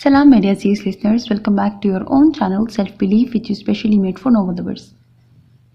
Salam media series listeners, welcome back to your own channel Self Belief, which is specially made for novel lovers.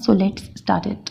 So let's start it.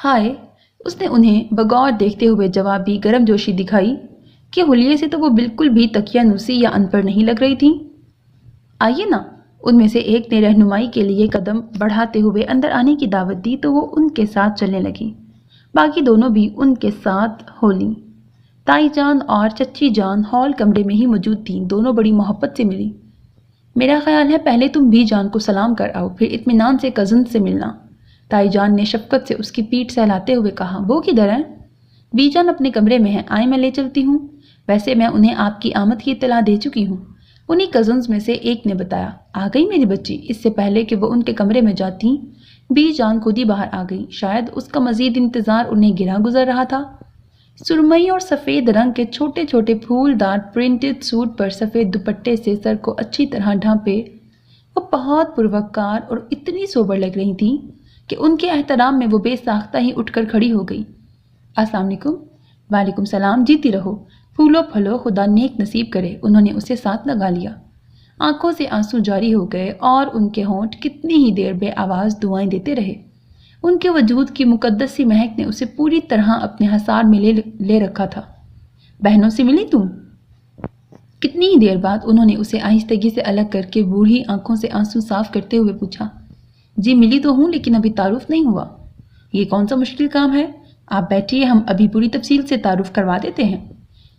ہائے، اس نے انہیں بغور دیکھتے ہوئے جواب بھی گرم جوشی دکھائی کہ حلیے سے تو وہ بالکل بھی تکیہ نوسی یا ان پڑھ نہیں لگ رہی تھی۔ آئیے نا، ان میں سے ایک نے رہنمائی کے لیے قدم بڑھاتے ہوئے اندر آنے کی دعوت دی تو وہ ان کے ساتھ چلنے لگی۔ باقی دونوں بھی ان کے ساتھ ہو لیں۔ تائی جان اور چچی جان ہال کمرے میں ہی موجود تھیں، دونوں بڑی محبت سے ملی۔ میرا خیال ہے پہلے تم بی جان کو سلام کر آؤ، پھر اطمینان سے کزن سے ملنا، تائی جان نے شفقت سے اس کی پیٹھ سہلاتے ہوئے کہا۔ وہ کدھر ہیں؟ بی جان اپنے کمرے میں ہیں، آئیں میں لے چلتی ہوں۔ ویسے میں انہیں آپ کی آمد کی اطلاع دے چکی ہوں، انہی کزنز میں سے ایک نے بتایا۔ آ گئی میری بچی؟ اس سے پہلے کہ وہ ان کے کمرے میں جاتی بی جان خود ہی باہر آ گئی، شاید اس کا مزید انتظار انہیں گرا گزر رہا تھا۔ سرمئی اور سفید رنگ کے چھوٹے چھوٹے پھول دار پرنٹڈ سوٹ پر سفید دوپٹے سے سر کو اچھی طرح ڈھانپے وہ بہت پروقار اور اتنی سوبر لگ رہی تھی کہ ان کے احترام میں وہ بے ساختہ ہی اٹھ کر کھڑی ہو گئی۔ السلام علیکم۔ وعلیکم السلام، جیتی رہو، پھولو پھلو، خدا نیک نصیب کرے۔ انہوں نے اسے ساتھ لگا لیا۔ آنکھوں سے آنسو جاری ہو گئے اور ان کے ہونٹ کتنی ہی دیر بے آواز دعائیں دیتے رہے۔ ان کے وجود کی مقدس سی مہک نے اسے پوری طرح اپنے حصار میں لے رکھا تھا۔ بہنوں سے ملی تم؟ کتنی ہی دیر بعد انہوں نے اسے آہستگی سے الگ کر کے بوڑھی آنکھوں سے آنسو صاف کرتے ہوئے پوچھا۔ جی ملی تو ہوں، لیکن ابھی تعارف نہیں ہوا۔ یہ کون سا مشکل کام ہے؟ آپ بیٹھیے، ہم ابھی پوری تفصیل سے تعارف کروا دیتے ہیں،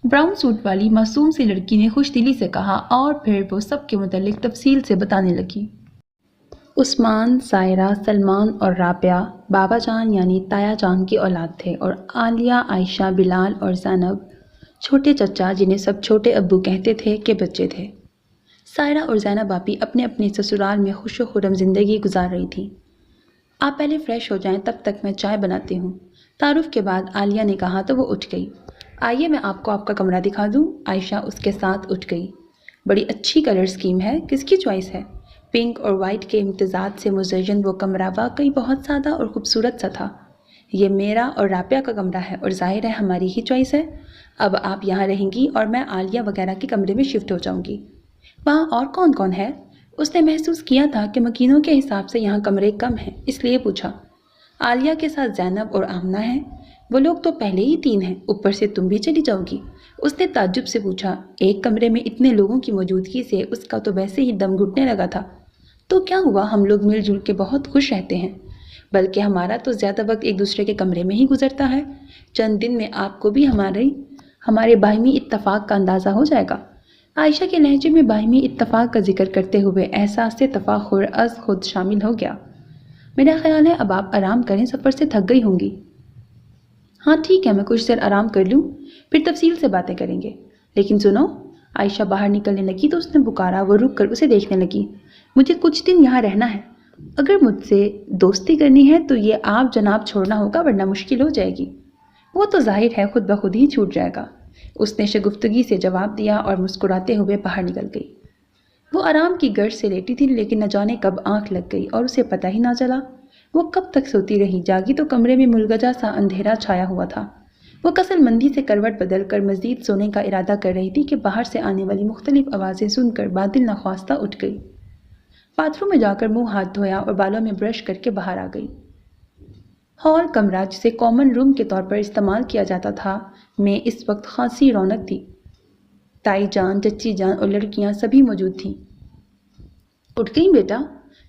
براؤن سوٹ والی معصوم سی لڑکی نے خوش دلی سے کہا، اور پھر وہ سب کے متعلق تفصیل سے بتانے لگی۔ عثمان، سائرہ، سلمان اور رابعہ بابا جان یعنی تایا جان کی اولاد تھے، اور عالیہ، عائشہ، بلال اور زینب چھوٹے چچا جنہیں سب چھوٹے ابو کہتے تھے کے بچے تھے۔ سائرہ اور زینب آپی اپنے اپنے سسرال میں خوش و خرم زندگی گزار رہی تھیں۔ آپ پہلے فریش ہو جائیں، تب تک میں چائے بناتی ہوں، تعارف کے بعد عالیہ نے کہا تو وہ اٹھ گئی۔ آئیے میں آپ کو آپ کا کمرہ دکھا دوں۔ عائشہ اس کے ساتھ اٹھ گئی۔ بڑی اچھی کلر سکیم ہے، کس کی چوائس ہے؟ پنک اور وائٹ کے امتزاج سے مزین وہ کمرہ واقعی بہت سادہ اور خوبصورت سا تھا۔ یہ میرا اور رابعہ کا کمرہ ہے، اور ظاہر ہے ہماری ہی چوائس ہے۔ اب آپ یہاں رہیں گی اور میں عالیہ وغیرہ کے کمرے میں شفٹ ہو جاؤں گی۔ وہاں اور کون کون ہے؟ اس نے محسوس کیا تھا کہ مکینوں کے حساب سے یہاں کمرے کم ہیں، اس لیے پوچھا۔ عالیہ کے ساتھ زینب اور آمنہ ہیں، وہ لوگ تو پہلے ہی 3 ہیں، اوپر سے تم بھی چلی جاؤ گی؟ اس نے تعجب سے پوچھا۔ ایک کمرے میں اتنے لوگوں کی موجودگی سے اس کا تو ویسے ہی دم گھٹنے لگا تھا۔ تو کیا ہوا، ہم لوگ مل جل کے بہت خوش رہتے ہیں، بلکہ ہمارا تو زیادہ وقت ایک دوسرے کے کمرے میں ہی گزرتا ہے۔ چند دن میں آپ کو بھی ہمارے باہمی اتفاق کا اندازہ ہو جائے گا۔ عائشہ کے لہجے میں باہمی اتفاق کا ذکر کرتے ہوئے احساس سے تفاخر از خود شامل ہو گیا۔ میرا خیال ہے اب آپ آرام کریں، سفر سے تھک گئی ہوں گی۔ ہاں ٹھیک ہے، میں کچھ دیر آرام کر لوں، پھر تفصیل سے باتیں کریں گے۔ لیکن سنو، عائشہ باہر نکلنے لگی تو اس نے پکارا۔ وہ رک کر اسے دیکھنے لگی۔ مجھے کچھ دن یہاں رہنا ہے، اگر مجھ سے دوستی کرنی ہے تو یہ آپ جناب چھوڑنا ہوگا، ورنہ مشکل ہو جائے گی۔ وہ تو ظاہر ہے خود بخود ہی چھوٹ جائے گا، اس نے شگفتگی سے جواب دیا اور مسکراتے ہوئے باہر نکل گئی۔ وہ آرام کی گرج سے لیٹی تھی، لیکن نہ جانے کب آنکھ لگ گئی اور اسے پتہ ہی نہ چلا۔ وہ کب تک سوتی رہی، جاگی تو کمرے میں ملگجا سا اندھیرا چھایا ہوا تھا۔ وہ کسل مندی سے کروٹ بدل کر مزید سونے کا ارادہ کر رہی تھی کہ باہر سے آنے والی مختلف آوازیں سن کر بادل نخواستہ اٹھ گئی۔ باتھ روم میں جا کر منہ ہاتھ دھویا اور بالوں میں برش کر کے باہر آ گئی۔ ہال کمرہ، جسے کامن روم کے طور پر استعمال کیا جاتا تھا، میں اس وقت خاصی رونق تھی۔ تائی جان، چچی جان اور لڑکیاں سبھی موجود تھیں۔ اٹھ گئی بیٹا؟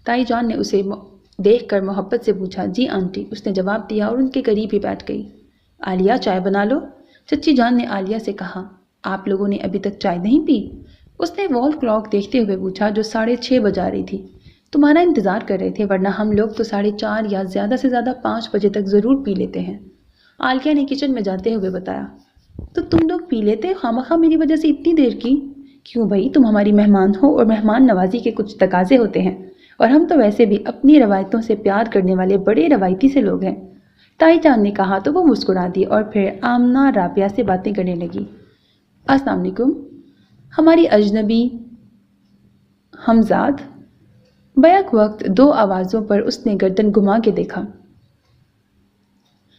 تائی جان نے اسے دیکھ کر محبت سے پوچھا۔ جی آنٹی، اس نے جواب دیا اور ان کے قریب ہی بیٹھ گئی۔ عالیہ چائے بنا لو، چچی جان نے عالیہ سے کہا۔ آپ لوگوں نے ابھی تک چائے نہیں پی؟ اس نے وال کلاک دیکھتے ہوئے پوچھا جو 6:30 بجا رہی تھی۔ تمہارا انتظار کر رہے تھے، ورنہ ہم لوگ تو 4:30 یا زیادہ سے زیادہ 5 بجے تک ضرور پی لیتے ہیں، عالیہ نے کچن میں جاتے ہوئے بتایا۔ تو تم لوگ پی لیتے خواہ میری وجہ سے اتنی دیر کی؟ کیوں بھائی، تم ہماری مہمان ہو اور مہمان نوازی کے کچھ تقاضے ہوتے ہیں، اور ہم تو ویسے بھی اپنی روایتوں سے پیار کرنے والے بڑے روایتی سے لوگ ہیں، تائی جان نے کہا تو وہ مسکرا دی اور پھر آمنہ رابعہ سے باتیں کرنے لگی۔ السلام علیکم، ہماری اجنبی ہمزاد۔ بیک وقت 2 آوازوں پر اس نے گردن گھما کے دیکھا۔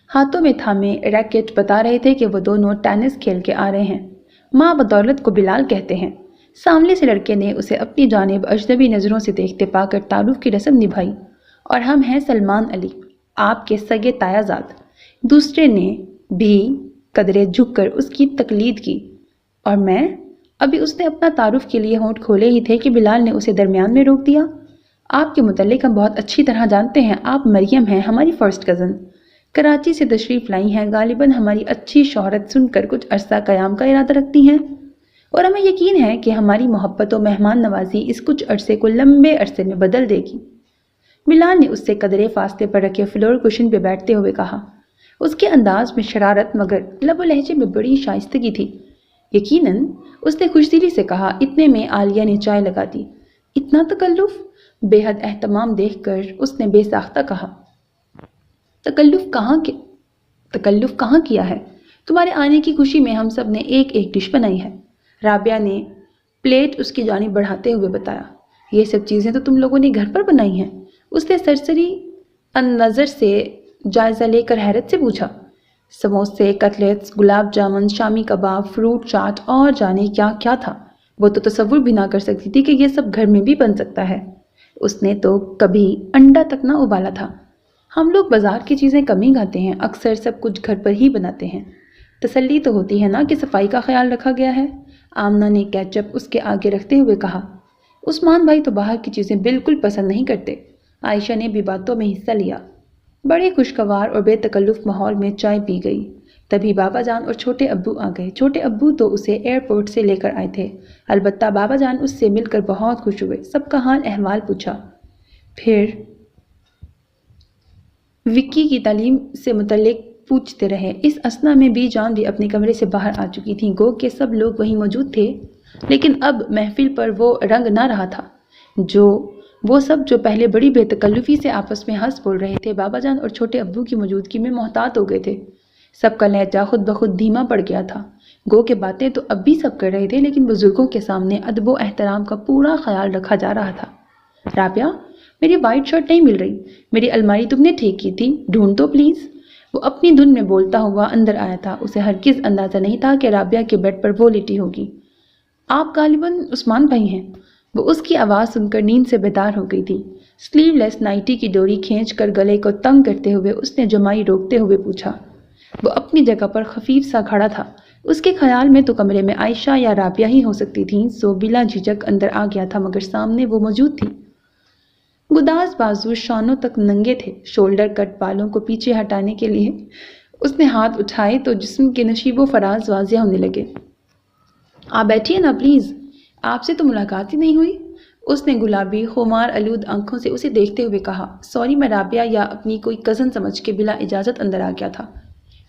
ہاتھوں میں تھامے ریکٹ بتا رہے تھے کہ وہ دونوں ٹینس کھیل کے آ رہے ہیں۔ ماں بدولت کو بلال کہتے ہیں۔ سامنے سے لڑکے نے اسے اپنی جانب اجنبی نظروں سے دیکھتے پا کر تعارف کی رسم نبھائی۔ اور ہم ہیں سلمان علی، آپ کے سگے تایا زاد۔ دوسرے نے بھی قدرے جھک کر اس کی تقلید کی۔ اور میں؟ ابھی اس نے اپنا تعارف کے لیے ہونٹ کھولے ہی تھے کہ بلال نے اسے درمیان میں روک دیا۔ آپ کے متعلق ہم بہت اچھی طرح جانتے ہیں، آپ مریم ہیں، ہماری فرسٹ کزن، کراچی سے تشریف لائی ہیں، غالباً ہماری اچھی شہرت سن کر کچھ عرصہ قیام کا ارادہ رکھتی ہیں، اور ہمیں یقین ہے کہ ہماری محبت و مہمان نوازی اس کچھ عرصے کو لمبے عرصے میں بدل دے گی۔ بلال نے اس سے قدرے فاصلے پر رکھے فلور کشن پہ بیٹھتے ہوئے کہا۔ اس کے انداز میں شرارت مگر لب و لہجے میں بڑی شائستگی تھی۔ یقیناً، اس نے خوشدلی سے کہا۔ اتنے میں عالیہ نے چائے لگا دی۔ اتنا تکلف؟ بے حد اہتمام دیکھ کر اس نے بے ساختہ کہا۔ تکلف کہاں کیا ہے؟ تمہارے آنے کی خوشی میں ہم سب نے ایک ایک ڈش بنائی ہے، رابعہ نے پلیٹ اس کی جانب بڑھاتے ہوئے بتایا۔ یہ سب چیزیں تو تم لوگوں نے گھر پر بنائی ہیں؟ اس نے سرسری نظر سے جائزہ لے کر حیرت سے پوچھا۔ سموسے، کٹلیٹس، گلاب جامن، شامی کباب، فروٹ چاٹ اور جانے کیا کیا تھا۔ وہ تو تصور بھی نہ کر سکتی تھی کہ یہ سب گھر میں بھی بن سکتا ہے۔ اس نے تو کبھی انڈا تک نہ ابالا تھا۔ ہم لوگ بازار کی چیزیں کم ہی کھاتے ہیں، اکثر سب کچھ گھر پر ہی بناتے ہیں۔ تسلی تو ہوتی ہے نا کہ صفائی کا خیال رکھا گیا ہے، آمنہ نے کیچپ اس کے آگے رکھتے ہوئے کہا۔ عثمان بھائی تو باہر کی چیزیں بالکل پسند نہیں کرتے۔ عائشہ نے بھی باتوں میں حصہ لیا۔ بڑے خوشگوار اور بے تکلف ماحول میں چائے پی گئی۔ تبھی بابا جان اور چھوٹے ابو آ گئے۔ چھوٹے ابو تو اسے ایئرپورٹ سے لے کر آئے تھے، البتہ بابا جان اس سے مل کر بہت خوش ہوئے، سب کا حال احوال پوچھا، پھر وکی کی تعلیم سے متعلق پوچھتے رہے۔ اس اثنا میں بی جان بھی اپنے کمرے سے باہر آ چکی تھیں، گو کہ سب لوگ وہیں موجود تھے، لیکن اب محفل پر وہ رنگ نہ رہا تھا وہ سب جو پہلے بڑی بے تکلفی سے آپس میں ہنس بول رہے تھے، بابا جان اور چھوٹے ابو کی موجودگی میں محتاط ہو گئے تھے۔ سب کا لہجہ خود بخود دھیما پڑ گیا تھا، گو کہ باتیں تو اب بھی سب کر رہے تھے، لیکن بزرگوں کے سامنے ادب و احترام کا پورا خیال رکھا جا رہا تھا۔ رابعہ، میری وائٹ شرٹ نہیں مل رہی، میری الماری تم نے ٹھیک کی تھی، ڈھونڈ تو پلیز۔ وہ اپنی دھن میں بولتا ہوا اندر آیا تھا، اسے ہرگز اندازہ نہیں تھا کہ رابعہ کے بیڈ پر وہ لیٹی ہوگی۔ آپ غالباً عثمان بھائی ہیں؟ وہ اس کی آواز سن کر نیند سے بیدار ہو گئی تھی۔ سلیو لیس نائٹی کی ڈوری کھینچ کر گلے کو تنگ کرتے ہوئے اس نے جمائی روکتے ہوئے پوچھا۔ وہ اپنی جگہ پر خفیف سا کھڑا تھا، اس کے خیال میں تو کمرے میں عائشہ یا رابعہ ہی ہو سکتی تھیں، سو بلا جھجک اندر آ گیا تھا، مگر سامنے وہ موجود تھی۔ گداز بازو شانوں تک ننگے تھے، شولڈر کٹ بالوں کو پیچھے ہٹانے کے لیے اس نے ہاتھ اٹھائے تو جسم کے نشیب و فراز واضح ہونے لگے۔ آپ بیٹھیے نا پلیز، آپ سے تو ملاقات ہی نہیں ہوئی۔ اس نے گلابی خمار آلود آنکھوں سے اسے دیکھتے ہوئے کہا۔ سوری، میں رابعہ یا اپنی کوئی کزن سمجھ کے بلا اجازت اندر آ گیا تھا،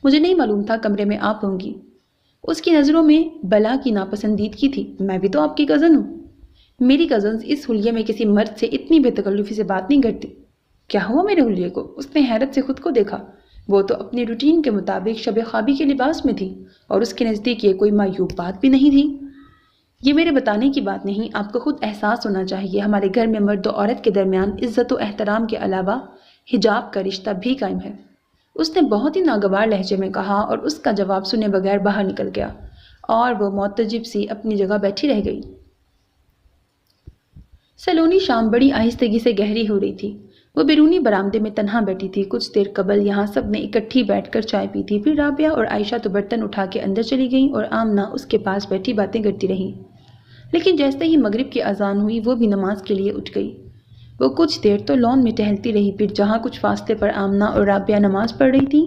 مجھے نہیں معلوم تھا کمرے میں آپ ہوں گی۔ اس کی نظروں میں بلا کی ناپسندیدگی تھی۔ میں بھی تو آپ کی کزن ہوں، میری کزنز اس حلیے میں کسی مرد سے اتنی بے تکلفی سے بات نہیں کرتی۔ کیا ہوا میرے حلیے کو؟ اس نے حیرت سے خود کو دیکھا، وہ تو اپنی روٹین کے مطابق شب خوابی کے لباس میں تھی، اور اس کے نزدیک یہ کوئی معیوب بات بھی نہیں تھی۔ یہ میرے بتانے کی بات نہیں، آپ کو خود احساس ہونا چاہیے، ہمارے گھر میں مرد و عورت کے درمیان عزت و احترام کے علاوہ حجاب کا رشتہ بھی قائم ہے۔ اس نے بہت ہی ناگوار لہجے میں کہا، اور اس کا جواب سنے بغیر باہر نکل گیا، اور وہ معتجب سی اپنی جگہ بیٹھی رہ گئی۔ سلونی شام بڑی آہستگی سے گہری ہو رہی تھی۔ وہ بیرونی برآمدے میں تنہا بیٹھی تھی۔ کچھ دیر قبل یہاں سب نے اکٹھی بیٹھ کر چائے پی تھی، پھر رابعہ اور عائشہ تو برتن اٹھا کے اندر چلی گئیں اور آمنہ اس کے پاس بیٹھی باتیں کرتی رہیں۔ لیکن جیسے ہی مغرب کی اذان ہوئی، وہ بھی نماز کے لیے اٹھ گئی۔ وہ کچھ دیر تو لان میں ٹہلتی رہی، پھر جہاں کچھ فاصلے پر آمنہ اور رابعہ نماز پڑھ رہی تھیں،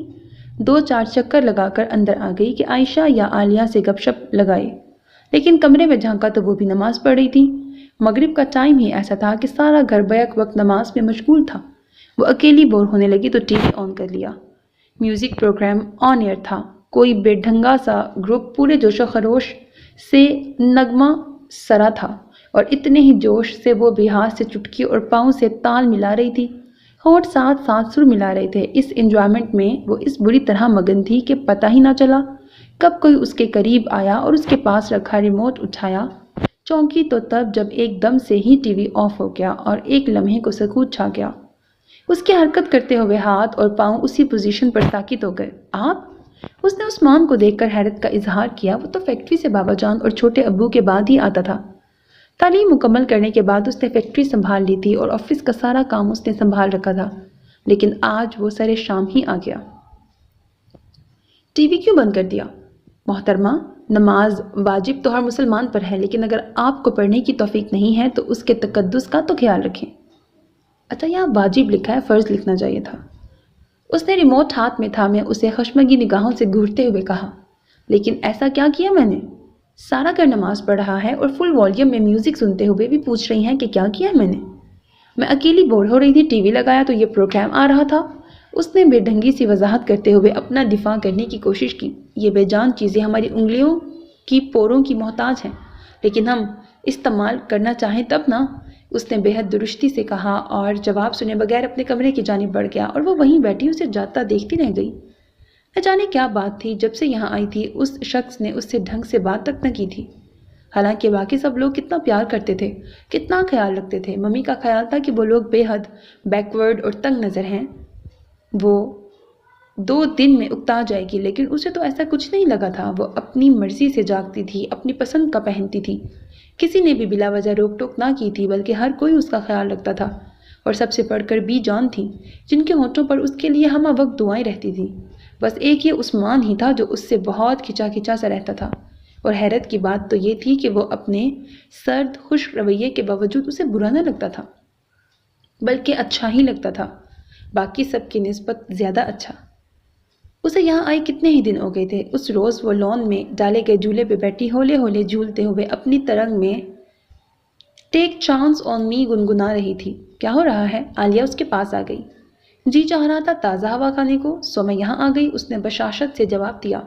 2-4 چکر لگا کر اندر آ گئی کہ عائشہ یا عالیہ سے گپ شپ لگائے، لیکن کمرے میں جھانکا تو وہ بھی نماز پڑھ رہی تھی۔ مغرب کا ٹائم ہی ایسا تھا کہ سارا گھر بیک وقت نماز میں مشغول تھا۔ وہ اکیلی بور ہونے لگی تو ٹی وی آن کر لیا۔ میوزک پروگرام آن ایئر تھا۔ کوئی بے ڈھنگا سا گروپ پورے جوش و خروش سے نغمہ سرا تھا، اور اتنے ہی جوش سے وہ بھی ہاتھ سے چٹکی اور پاؤں سے تال ملا رہی تھی، ہونٹ ساتھ ساتھ سر ملا رہے تھے۔ اس انجوائمنٹ میں وہ اس بری طرح مگن تھی کہ پتہ ہی نہ چلا کب کوئی اس کے قریب آیا اور اس کے پاس رکھا ریموٹ اٹھایا۔ چونکی تو تب جب ایک دم سے ہی ٹی وی آف ہو گیا اور ایک لمحے کو سکوت چھا گیا۔ اس کے حرکت کرتے ہوئے ہاتھ اور پاؤں اسی پوزیشن پر ساکت ہو گئے۔ آپ؟ اس نے عثمان کو دیکھ کر حیرت کا اظہار کیا۔ وہ تو فیکٹری سے بابا جان اور چھوٹے ابو کے بعد ہی آتا تھا۔ تعلیم مکمل کرنے کے بعد اس نے فیکٹری سنبھال لی تھی اور آفس کا سارا کام اس نے سنبھال رکھا تھا، لیکن آج وہ سرے شام ہی آ گیا۔ ٹی وی کیوں بند کر دیا؟ محترمہ، نماز واجب تو ہر مسلمان پر ہے، لیکن اگر آپ کو پڑھنے کی توفیق نہیں ہے تو اس کے تقدس کا تو خیال رکھیں۔ اچھا، یہاں واجب لکھا ہے، فرض لکھنا چاہیے تھا۔ اس نے ریموٹ ہاتھ میں تھامے اسے خشمگی نگاہوں سے گھورتے ہوئے کہا، لیکن ایسا کیا کیا میں نے؟ سارا گھر نماز پڑھ رہا ہے اور فل والیوم میں میوزک سنتے ہوئے بھی پوچھ رہی ہیں کہ کیا کیا ہے میں نے؟ میں اکیلی بور ہو رہی تھی، ٹی وی لگایا تو یہ پروگرام آ رہا تھا۔ اس نے بے ڈھنگی سی وضاحت کرتے ہوئے اپنا دفاع کرنے کی کوشش کی۔ یہ بے جان چیزیں ہماری انگلیوں کی پوروں کی محتاج ہیں، لیکن ہم استعمال کرنا چاہیں تب نہ۔ اس نے بے حد درستی سے کہا اور جواب سنے بغیر اپنے کمرے کی جانب بڑھ گیا اور وہ وہیں بیٹھی اسے جاتا دیکھتی رہ گئی۔ نہ جانے کیا بات تھی، جب سے یہاں آئی تھی اس شخص نے اس سے ڈھنگ سے بات تک نہ کی تھی۔ حالانکہ باقی سب لوگ کتنا پیار کرتے تھے، کتنا خیال رکھتے تھے۔ ممی کا خیال تھا کہ وہ لوگ بے حد بیکورڈ اور تنگ نظر ہیں، وہ 2 دن میں اکتا جائے گی، لیکن اسے تو ایسا کچھ نہیں لگا تھا۔ وہ اپنی مرضی سے جاگتی تھی، اپنی پسند کا پہنتی تھی، کسی نے بھی بلا وجہ روک ٹوک نہ کی تھی، بلکہ ہر کوئی اس کا خیال رکھتا تھا۔ اور سب سے بڑھ کر بی جان تھی، جن کے ہونٹوں پر اس کے لیے ہمہ وقت دعائیں رہتی تھیں۔ بس ایک یہ عثمان ہی تھا جو اس سے بہت کھچا کھچا سا رہتا تھا، اور حیرت کی بات تو یہ تھی کہ وہ اپنے سرد خشک رویے کے باوجود اسے برا نہ لگتا تھا، بلکہ اچھا ہی لگتا تھا، باقی سب کی نسبت زیادہ اچھا۔ اسے یہاں آئے کتنے ہی دن ہو گئے تھے۔ اس روز وہ لان میں ڈالے گئے جھولے پہ بیٹھی ہولے ہولے جھولتے ہوئے اپنی ترنگ میں ٹیک چانس آن می گنگنا رہی تھی۔ کیا ہو رہا ہے؟ عالیہ اس کے پاس آ گئی۔ جی چاہ رہا تھا تازہ ہوا کھانے کو، سو میں یہاں آ گئی، اس نے بشاشت سے جواب دیا۔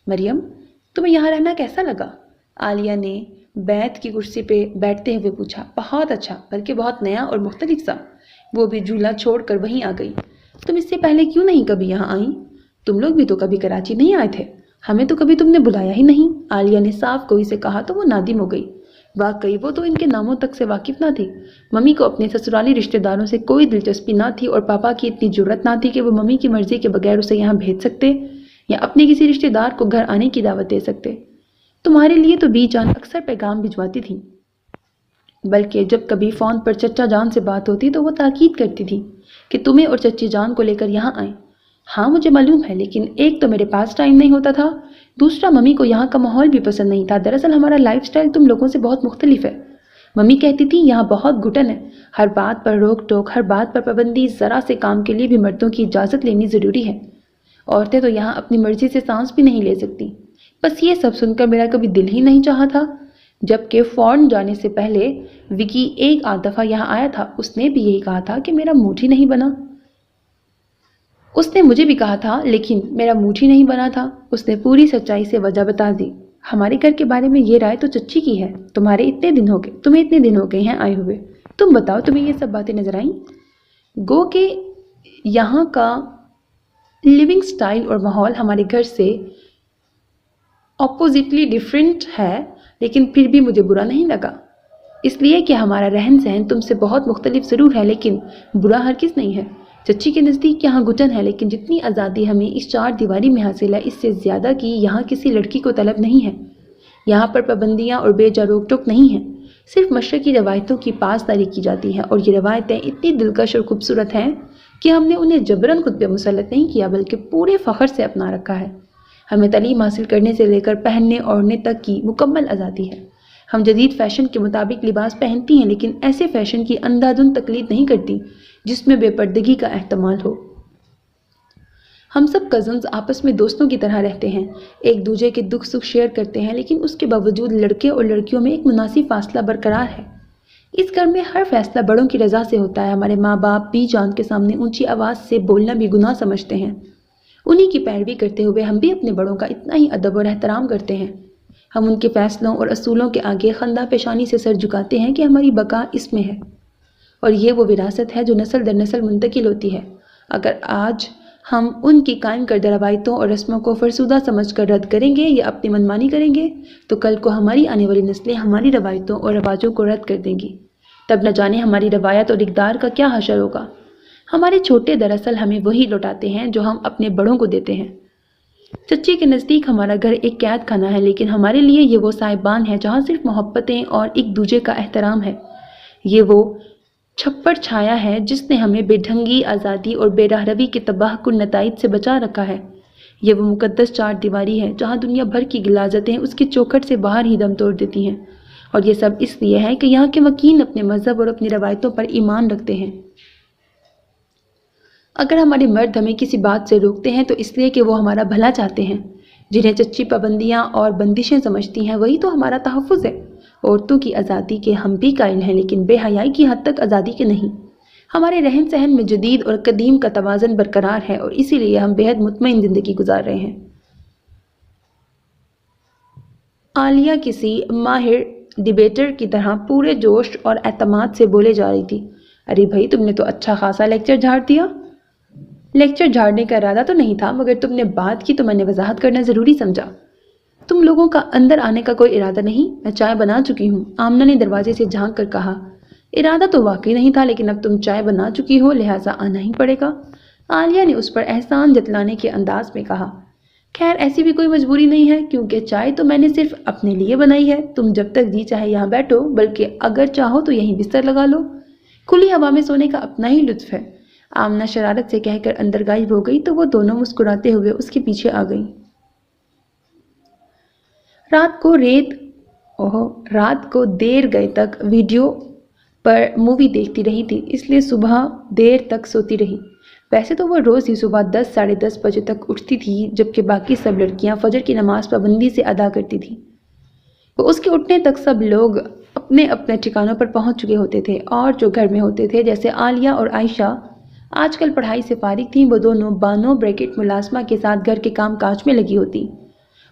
مریم، تمہیں یہاں رہنا کیسا لگا؟ عالیہ نے بیت کی کرسی پہ بیٹھتے ہوئے پوچھا۔ بہت اچھا، بلکہ بہت نیا اور مختلف سا۔ وہ بھی جھولا چھوڑ کر وہیں آ گئی۔ تم اس سے پہلے کیوں نہیں کبھی یہاں آئیں؟ تم لوگ بھی تو کبھی کراچی نہیں آئے تھے، ہمیں تو کبھی تم نے بلایا ہی نہیں، عالیہ نے صاف کوئی سے کہا تو وہ نادم ہو گئی۔ واقعی وہ تو ان کے ناموں تک سے واقف نہ تھی۔ ممی کو اپنے سسرالی رشتہ داروں سے کوئی دلچسپی نہ تھی، اور پاپا کی اتنی جرأت نہ تھی کہ وہ ممی کی مرضی کے بغیر اسے یہاں بھیج سکتے یا اپنے کسی رشتہ دار کو گھر آنے کی دعوت دے سکتے۔ تمہارے لیے تو بی جان اکثر پیغام بھجواتی تھی، بلکہ جب کبھی فون پر چچا جان سے بات ہوتی تو وہ تاکید کرتی تھی کہ تمہیں اور چچی جان کو لے کر یہاں آئیں۔ ہاں مجھے معلوم ہے، لیکن ایک تو میرے پاس ٹائم نہیں ہوتا تھا، دوسرا ممی کو یہاں کا ماحول بھی پسند نہیں تھا۔ دراصل ہمارا لائف سٹائل تم لوگوں سے بہت مختلف ہے۔ ممی کہتی تھی یہاں بہت گھٹن ہے، ہر بات پر روک ٹوک، ہر بات پر پابندی، ذرا سے کام کے لیے بھی مردوں کی اجازت لینی ضروری ہے۔ عورتیں تو یہاں اپنی مرضی سے سانس بھی نہیں لے سکتی۔ بس یہ سب سن کر میرا کبھی دل ہی نہیں چاہا تھا۔ جبکہ فورن جانے سے پہلے وکی ایک آدھ دفعہ یہاں آیا تھا، اس نے بھی یہی کہا تھا کہ میرا موڈ ہی نہیں بنا۔ اس نے مجھے بھی کہا تھا، لیکن میرا موڈ ہی نہیں بنا تھا۔ اس نے پوری سچائی سے وجہ بتا دی۔ ہمارے گھر کے بارے میں یہ رائے تو چچی کی ہے، تمہیں اتنے دن ہو گئے ہیں آئے ہوئے، تم بتاؤ تمہیں یہ سب باتیں نظر آئیں؟ گو کہ یہاں کا لیونگ سٹائل اور ماحول ہمارے گھر سے اپوزٹلی ڈیفرنٹ ہے، لیکن پھر بھی مجھے برا نہیں لگا، اس لیے کہ ہمارا رہن سہن تم سے بہت مختلف ضرور ہے، لیکن برا ہرگز نہیں ہے۔ چچی کے نزدیک یہاں گھٹن ہے، لیکن جتنی آزادی ہمیں اس 4 دیواری میں حاصل ہے، اس سے زیادہ کی یہاں کسی لڑکی کو طلب نہیں ہے۔ یہاں پر پابندیاں اور بے جا روک ٹوک نہیں ہیں، صرف مشرقی روایتوں کی پاسداری کی جاتی ہے، اور یہ روایتیں اتنی دلکش اور خوبصورت ہیں کہ ہم نے انہیں جبراً خود پہ مسلط نہیں کیا، بلکہ پورے فخر سے اپنا رکھا ہے۔ ہمیں تعلیم حاصل کرنے سے لے کر پہننے اوڑھنے تک کی مکمل آزادی ہے۔ ہم جدید فیشن کے مطابق لباس پہنتی ہیں، لیکن ایسے فیشن کی اندھا دھند تقلید نہیں کرتی جس میں بے پردگی کا احتمال ہو۔ ہم سب کزنز آپس میں دوستوں کی طرح رہتے ہیں، ایک دوسرے کے دکھ سکھ شیئر کرتے ہیں، لیکن اس کے باوجود لڑکے اور لڑکیوں میں ایک مناسب فاصلہ برقرار ہے۔ اس گھر میں ہر فیصلہ بڑوں کی رضا سے ہوتا ہے۔ ہمارے ماں باپ بی جان کے سامنے اونچی آواز سے بولنا بھی گناہ سمجھتے ہیں۔ انہی کی پیروی کرتے ہوئے ہم بھی اپنے بڑوں کا اتنا ہی ادب اور احترام کرتے ہیں۔ ہم ان کے فیصلوں اور اصولوں کے آگے خندہ پیشانی سے سر جھکاتے ہیں کہ ہماری بقا اس میں ہے، اور یہ وہ وراثت ہے جو نسل در نسل منتقل ہوتی ہے۔ اگر آج ہم ان کی قائم کردہ روایتوں اور رسموں کو فرسودہ سمجھ کر رد کریں گے یا اپنی منمانی کریں گے، تو کل کو ہماری آنے والی نسلیں ہماری روایتوں اور رواجوں کو رد کر دیں گی۔ تب نہ جانے ہماری روایت اور اقدار کا کیا حشر ہوگا۔ ہمارے چھوٹے دراصل ہمیں وہی لوٹاتے ہیں جو ہم اپنے بڑوں کو دیتے ہیں۔ چچی کے نزدیک ہمارا گھر ایک قید خانہ ہے، لیکن ہمارے لیے یہ وہ سائبان ہے جہاں صرف محبتیں اور ایک دوسرے کا احترام ہے۔ یہ وہ چھپڑ چھایا ہے جس نے ہمیں بے ڈھنگی، آزادی اور بے راہ روی کے تباہ کن نتائج سے بچا رکھا ہے۔ یہ وہ مقدس چار دیواری ہے جہاں دنیا بھر کی غلاظتیں اس کے چوکھٹ سے باہر ہی دم توڑ دیتی ہیں، اور یہ سب اس لیے ہے کہ یہاں کے مکین اپنے مذہب اور اپنی روایتوں پر ایمان رکھتے ہیں۔ اگر ہمارے مرد ہمیں کسی بات سے روکتے ہیں تو اس لیے کہ وہ ہمارا بھلا چاہتے ہیں۔ جنہیں چچی پابندیاں اور بندشیں سمجھتی ہیں وہی تو ہمارا تحفظ ہے۔ عورتوں کی آزادی کے ہم بھی قائل ہیں، لیکن بے حیائی کی حد تک آزادی کے نہیں۔ ہمارے رہن سہن میں جدید اور قدیم کا توازن برقرار ہے، اور اسی لیے ہم بے حد مطمئن زندگی گزار رہے ہیں۔ عالیہ کسی ماہر ڈیبیٹر کی طرح پورے جوش اور اعتماد سے بولے جا رہی تھی۔ ارے بھائی، تم نے تو اچھا خاصا لیکچر جھاڑ دیا۔ لیکچر جھاڑنے کا ارادہ تو نہیں تھا، مگر تم نے بات کی تو میں نے وضاحت کرنا ضروری سمجھا۔ تم لوگوں کا اندر آنے کا کوئی ارادہ نہیں؟ میں چائے بنا چکی ہوں، آمنہ نے دروازے سے جھانک کر کہا۔ ارادہ تو واقعی نہیں تھا، لیکن اب تم چائے بنا چکی ہو لہٰذا آنا ہی پڑے گا، عالیہ نے اس پر احسان جتلانے کے انداز میں کہا۔ خیر ایسی بھی کوئی مجبوری نہیں ہے، کیونکہ چائے تو میں نے صرف اپنے لیے بنائی ہے۔ تم جب تک جی چاہے یہاں بیٹھو، بلکہ اگر چاہو تو یہیں بستر لگا لو۔ کھلی ہوا میں سونے کا اپنا ہی لطف ہے، آمنہ شرارت سے کہہ کر اندر غائب ہو گئی تو وہ دونوں مسکراتے ہوئے اس کے پیچھے آ گئیں۔ رات کو دیر گئے تک ویڈیو پر مووی دیکھتی رہی تھی، اس لیے صبح دیر تک سوتی رہی۔ ویسے تو وہ روز ہی صبح 10 ساڑھے 10 بجے تک اٹھتی تھی، جبکہ باقی سب لڑکیاں فجر کی نماز پابندی سے ادا کرتی تھیں۔ وہ اس کے اٹھنے تک سب لوگ اپنے اپنے ٹھکانوں پر پہنچ چکے ہوتے تھے، اور جو گھر میں ہوتے تھے جیسے عالیہ اور عائشہ آج کل پڑھائی سے فارغ تھیں، وہ دونوں بانو بریکٹ ملازمہ کے ساتھ گھر کے کام کاج میں لگی ہوتی،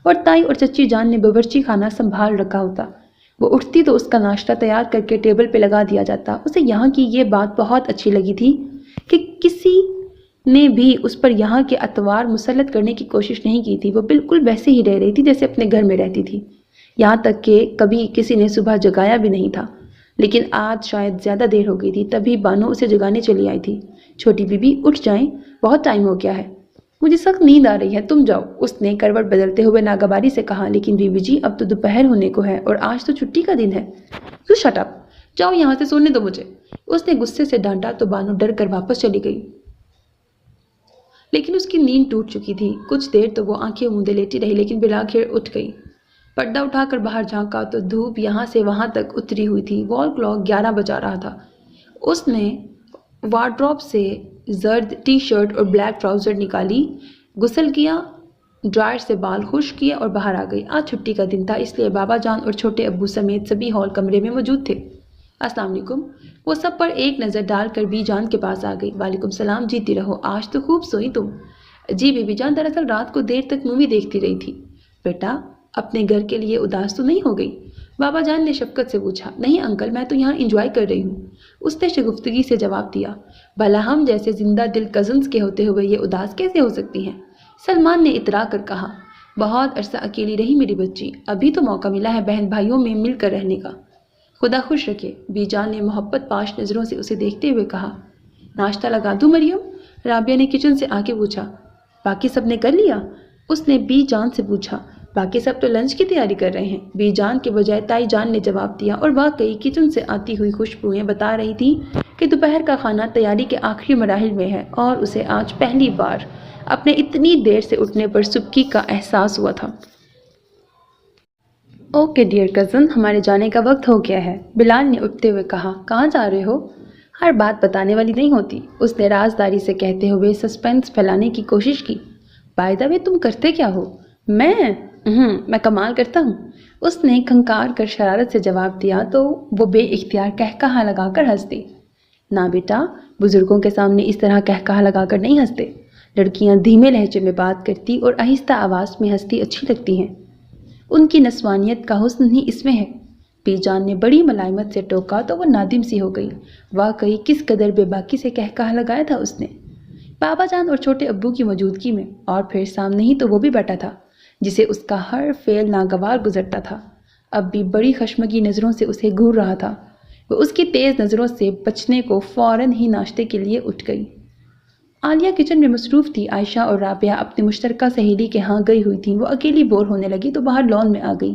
اور تائی اور چچی جان نے باورچی خانہ سنبھال رکھا ہوتا۔ وہ اٹھتی تو اس کا ناشتہ تیار کر کے ٹیبل پہ لگا دیا جاتا۔ اسے یہاں کی یہ بات بہت اچھی لگی تھی کہ کسی نے بھی اس پر یہاں کے اطوار مسلط کرنے کی کوشش نہیں کی تھی۔ وہ بالکل ویسے ہی رہ رہی تھی جیسے اپنے گھر میں رہتی تھی، یہاں تک کہ کبھی کسی نے صبح جگایا بھی نہیں تھا۔ لیکن آج شاید زیادہ دیر ہو گئی تھی، تبھی بانو اسے جگانے چلی آئی تھی۔ چھوٹی بیوی اٹھ جائیں، بہت ٹائم ہو گیا ہے۔ مجھے سخت نیند آ رہی ہے، تم جاؤ، اس نے کروٹ بدلتے ہوئے ناگواری سے کہا۔ لیکن بیوی جی، اب تو دوپہر ہونے کو ہے اور آج تو چھٹی کا دن ہے۔ یو شٹ اپ، جاؤ یہاں سے، سونے دو مجھے، اس نے غصے سے ڈانٹا تو بانو ڈر کر واپس چلی گئی۔ لیکن اس کی نیند ٹوٹ چکی تھی۔ کچھ دیر تو وہ آنکھیں موندے لیٹی رہی، لیکن بالآخر اٹھ گئی۔ پردہ اٹھا کر باہر جھانکا تو دھوپ یہاں سے وہاں تک اتری ہوئی تھی۔ وال کلاک 11 بجا رہا تھا۔ اس نے وارڈروب سے زرد ٹی شرٹ اور بلیک ٹراؤزر نکالی، غسل کیا، ڈرائر سے بال خشک کیے اور باہر آ گئی۔ آج چھٹی کا دن تھا، اس لیے بابا جان اور چھوٹے ابو سمیت سبھی ہال کمرے میں موجود تھے۔ السلام علیکم، وہ سب پر ایک نظر ڈال کر بی جان کے پاس آ گئی۔ وعلیکم السلام، جیتی رہو، آج تو خوب سوئی تم۔ جی بی جان، دراصل رات کو دیر تک مووی دیکھتی رہی تھی۔ بیٹا، اپنے گھر کے لیے اداس تو نہیں ہو گئی؟ بابا جان نے شفقت سے پوچھا۔ نہیں انکل، میں تو یہاں انجوائے کر رہی ہوں، اس نے شگفتگی سے جواب دیا۔ بھلا ہم جیسے زندہ دل کزنز کے ہوتے ہوئے یہ اداس کیسے ہو سکتی ہیں؟ سلمان نے اترا کر کہا۔ بہت عرصہ اکیلی رہی میری بچی، ابھی تو موقع ملا ہے بہن بھائیوں میں مل کر رہنے کا۔ خدا خوش رکھے، بی جان نے محبت پاش نظروں سے اسے دیکھتے ہوئے کہا۔ ناشتہ لگا دوں مریم؟ رابعہ نے کچن سے آ کے پوچھا۔ باقی سب نے کر لیا؟ اس نے بی جان سے پوچھا۔ باقی سب تو لنچ کی تیاری کر رہے ہیں، بی جان کے بجائے تائی جان نے جواب دیا، اور واقعی کچن سے آتی ہوئی خوشبوئیں بتا رہی تھی کہ دوپہر کا کھانا تیاری کے آخری مراحل میں ہے، اور اسے آج پہلی بار اپنے اتنی دیر سے اٹھنے پر سبکی کا احساس ہوا تھا۔ اوکے ڈیئر کزن، ہمارے جانے کا وقت ہو گیا ہے، بلال نے اٹھتے ہوئے کہا۔ کہاں جا رہے ہو؟ ہر بات بتانے والی نہیں ہوتی، اس نے رازداری سے کہتے ہوئے سسپینس پھیلانے کی کوشش کی۔ بائی دا وے، تم کرتے کیا ہو؟ میں کمال کرتا ہوں، اس نے کھنکار کر شرارت سے جواب دیا تو وہ بے اختیار کہکہا لگا کر ہنس دی۔ نہ بیٹا، بزرگوں کے سامنے اس طرح کہکہا لگا کر نہیں ہنستے، لڑکیاں دھیمے لہجے میں بات کرتی اور آہستہ آواز میں ہنستی اچھی لگتی ہیں، ان کی نسوانیت کا حسن ہی اس میں ہے۔ بی جان نے بڑی ملائمت سے ٹوکا تو وہ نادم سی ہو گئی، واقعی کس قدر بے باکی سے کہکہا لگایا تھا اس نے، بابا جان اور چھوٹے ابو کی موجودگی میں، اور پھر سامنے ہی تو وہ بھی بیٹھا تھا جسے اس کا ہر فعل ناگوار گزرتا تھا، اب بھی بڑی خشمگی نظروں سے اسے گھور رہا تھا۔ وہ اس کی تیز نظروں سے بچنے کو فوراً ہی ناشتے کے لیے اٹھ گئی۔ عالیہ کچن میں مصروف تھی، عائشہ اور رابعہ اپنی مشترکہ سہیلی کے ہاں گئی ہوئی تھیں۔ وہ اکیلی بور ہونے لگی تو باہر لان میں آ گئی،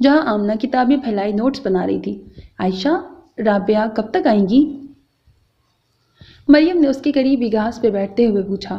جہاں آمنہ کتابیں پھیلائی نوٹس بنا رہی تھی۔ عائشہ، رابعہ کب تک آئیں گی؟ مریم نے اس کے قریب ہی گھاس پہ بیٹھتے ہوئے پوچھا۔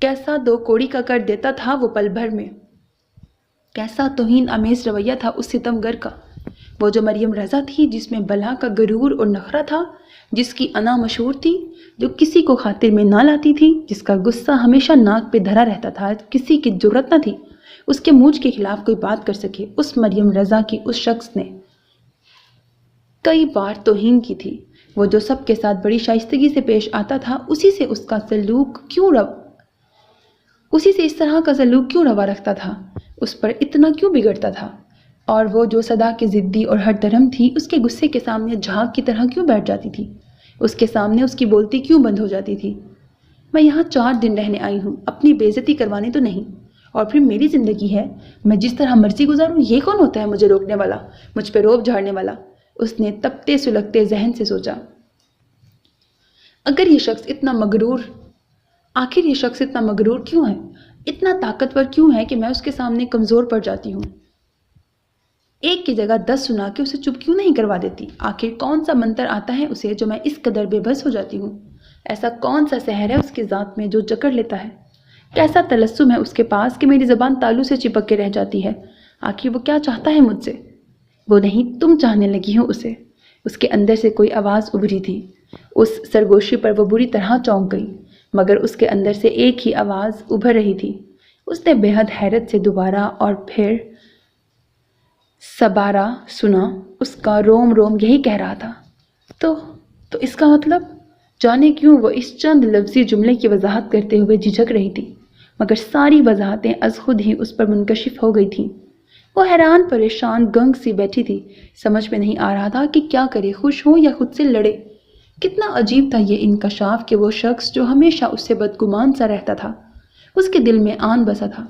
کیسا دو کوڑی کا کر دیتا تھا وہ پل بھر میں، کیسا توہین آمیز رویہ تھا اس ستم گر کا۔ وہ جو مریم رضا تھی جس میں بلا کا غرور اور نخرہ تھا، جس کی انا مشہور تھی، جو کسی کو خاطر میں نہ لاتی تھی، جس کا غصہ ہمیشہ ناک پہ دھرا رہتا تھا، کسی کی جرت نہ تھی اس کے مونچھ کے خلاف کوئی بات کر سکے، اس مریم رضا کی اس شخص نے کئی بار توہین کی تھی۔ وہ جو سب کے ساتھ بڑی شائستگی سے پیش آتا تھا، اسی سے اس طرح کا سلوک کیوں روا رکھتا تھا، اس پر اتنا کیوں بگڑتا تھا؟ اور وہ جو سدا کی ضدی اور ہر درم تھی، اس کے غصے کے سامنے جھاگ کی طرح کیوں بیٹھ جاتی تھی، اس کے سامنے اس کی بولتی کیوں بند ہو جاتی تھی؟ میں یہاں 4 دن رہنے آئی ہوں، اپنی بے عزتی کروانے تو نہیں، اور پھر میری زندگی ہے، میں جس طرح مرضی گزاروں، یہ کون ہوتا ہے مجھے روکنے والا، مجھ پہ روب جھاڑنے والا؟ اس نے تپتے سلگتے ذہن سے سوچا، آخر یہ شخص اتنا مغرور کیوں ہے، اتنا طاقتور کیوں ہے کہ میں اس کے سامنے کمزور پڑ جاتی ہوں؟ ایک کی جگہ 10 سنا کے اسے چپ کیوں نہیں کروا دیتی؟ آخر کون سا منتر آتا ہے اسے جو میں اس قدر بے بس ہو جاتی ہوں؟ ایسا کون سا سحر ہے اس کی ذات میں جو جکڑ لیتا ہے؟ کیسا تلسم ہے اس کے پاس کہ میری زبان تالو سے چپک کے رہ جاتی ہے؟ آخر وہ کیا چاہتا ہے مجھ سے؟ وہ نہیں، تم چاہنے لگی ہو اسے۔ اس کے اندر سے کوئی آواز ابھری تھی۔ اس سرگوشی پر وہ بری طرح چونک گئی، مگر اس کے اندر سے ایک ہی آواز ابھر رہی تھی۔ اس نے بے حد حیرت سے دوبارہ اور پھر سبارہ سنا، اس کا روم روم یہی کہہ رہا تھا، تو اس کا مطلب؟ جانے کیوں وہ اس چند لفظی جملے کی وضاحت کرتے ہوئے جھجک رہی تھی، مگر ساری وضاحتیں از خود ہی اس پر منکشف ہو گئی تھیں۔ وہ حیران پریشان گنگ سی بیٹھی تھی، سمجھ میں نہیں آ رہا تھا کہ کیا کرے، خوش ہو یا خود سے لڑے۔ کتنا عجیب تھا یہ انکشاف کہ وہ شخص جو ہمیشہ اس سے بدگمان سا رہتا تھا، اس کے دل میں آن بسا تھا۔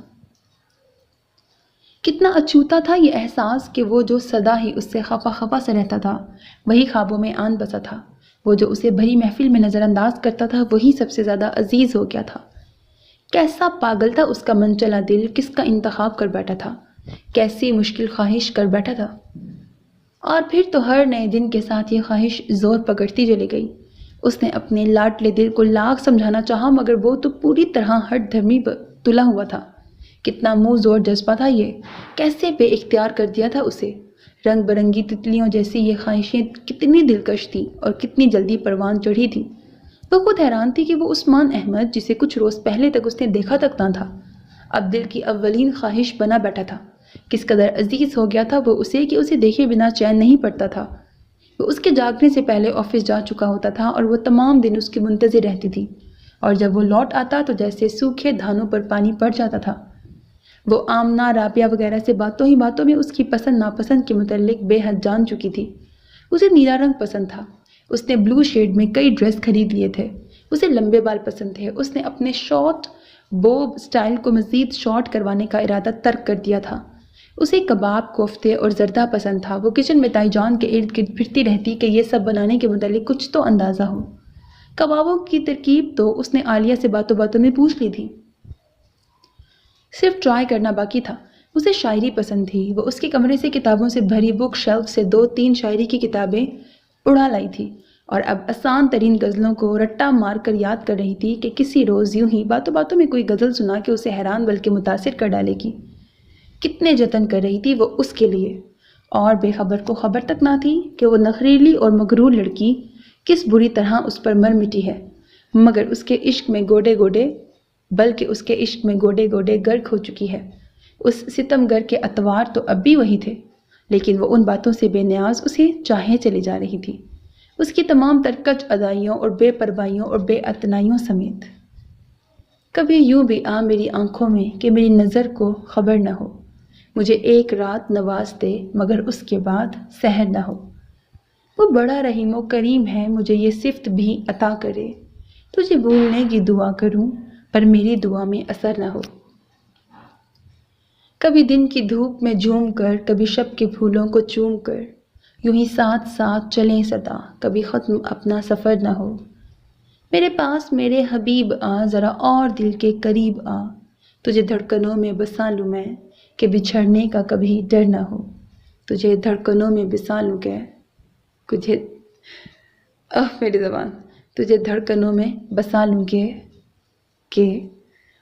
کتنا اچھوتا تھا یہ احساس کہ وہ جو سدا ہی اس سے خفا خفا سا رہتا تھا، وہی خوابوں میں آن بسا تھا۔ وہ جو اسے بھری محفل میں نظر انداز کرتا تھا، وہی سب سے زیادہ عزیز ہو گیا تھا۔ کیسا پاگل تھا اس کا من چلا دل، کس کا انتخاب کر بیٹھا تھا، کیسی مشکل خواہش کر بیٹھا تھا۔ اور پھر تو ہر نئے دن کے ساتھ یہ خواہش زور پکڑتی چلی گئی۔ اس نے اپنے لاڈلے دل کو لاکھ سمجھانا چاہا، مگر وہ تو پوری طرح ہٹ دھرمی پر تلا ہوا تھا۔ کتنا منہ زور جذبہ تھا یہ، کیسے بے اختیار کر دیا تھا اسے۔ رنگ برنگی تتلیوں جیسی یہ خواہشیں کتنی دلکش تھیں اور کتنی جلدی پروان چڑھی تھیں۔ وہ خود حیران تھی کہ وہ عثمان احمد، جسے کچھ روز پہلے تک اس نے دیکھا تک نہ تھا، اب دل کی اولین خواہش بنا بیٹھا تھا۔ کس قدر عزیز ہو گیا تھا وہ اسے کہ اسے دیکھے بنا چین نہیں پڑتا تھا۔ وہ اس کے جاگنے سے پہلے آفس جا چکا ہوتا تھا اور وہ تمام دن اس کی منتظر رہتی تھی، اور جب وہ لوٹ آتا تو جیسے سوکھے دھانوں پر پانی پڑ جاتا تھا۔ وہ آمنہ، رابعہ وغیرہ سے باتوں ہی باتوں میں اس کی پسند ناپسند کے متعلق بے حد جان چکی تھی۔ اسے نیلا رنگ پسند تھا، اس نے بلو شیڈ میں کئی ڈریس خرید لیے تھے۔ اسے لمبے بال پسند تھے، اس نے اپنے شارٹ بوب سٹائل کو مزید شارٹ کروانے کا ارادہ ترک کر دیا تھا۔ اسے کباب، کوفتے اور زردہ پسند تھا۔ وہ کچن میں تائی جان کے ارد گرد پھرتی رہتی کہ یہ سب بنانے کے متعلق کچھ تو اندازہ ہو۔ کبابوں کی ترکیب تو اس نے عالیہ سے باتوں باتوں میں پوچھ لی تھی، صرف ٹرائی کرنا باقی تھا۔ اسے شاعری پسند تھی، وہ اس کے کمرے سے کتابوں سے بھری بک شیلف سے 2-3 شاعری کی کتابیں اڑا لائی تھی، اور اب آسان ترین غزلوں کو رٹا مار کر یاد کر رہی تھی کہ کسی روز یوں ہی باتوں باتوں میں کوئی غزل سنا کے اسے حیران بلکہ متاثر کر ڈالے گی۔ کتنے جتن کر رہی تھی وہ اس کے لیے، اور بے خبر کو خبر تک نہ تھی کہ وہ نخریلی اور مغرور لڑکی کس بری طرح اس پر مر مٹی ہے، مگر اس کے عشق میں گوڈے گوڈے غرق ہو چکی ہے۔ اس ستم گر کے اتوار تو اب بھی وہی تھے، لیکن وہ ان باتوں سے بے نیاز اسے چاہے چلی جا رہی تھی، اس کی تمام ترکش ادائیوں اور بے پروائیوں اور بے اعتنائیوں سمیت۔ کبھی یوں بھی آ میری آنکھوں میں کہ میری نظر کو خبر نہ ہو، مجھے ایک رات نواز دے مگر اس کے بعد سحر نہ ہو۔ وہ بڑا رحیم و کریم ہے، مجھے یہ صفت بھی عطا کرے، تجھے بھولنے کی دعا کروں پر میری دعا میں اثر نہ ہو۔ کبھی دن کی دھوپ میں جھوم کر، کبھی شب کے پھولوں کو چوم کر، یوں ہی ساتھ ساتھ چلیں سدا، کبھی ختم اپنا سفر نہ ہو۔ میرے پاس میرے حبیب آ، ذرا اور دل کے قریب آ، تجھے دھڑکنوں میں بسا لوں میں کہ بچھڑنے کا کبھی ڈر نہ ہو۔ تجھے دھڑکنوں میں بسا لوں میری زبان، تجھے دھڑکنوں میں بسا لوں کہ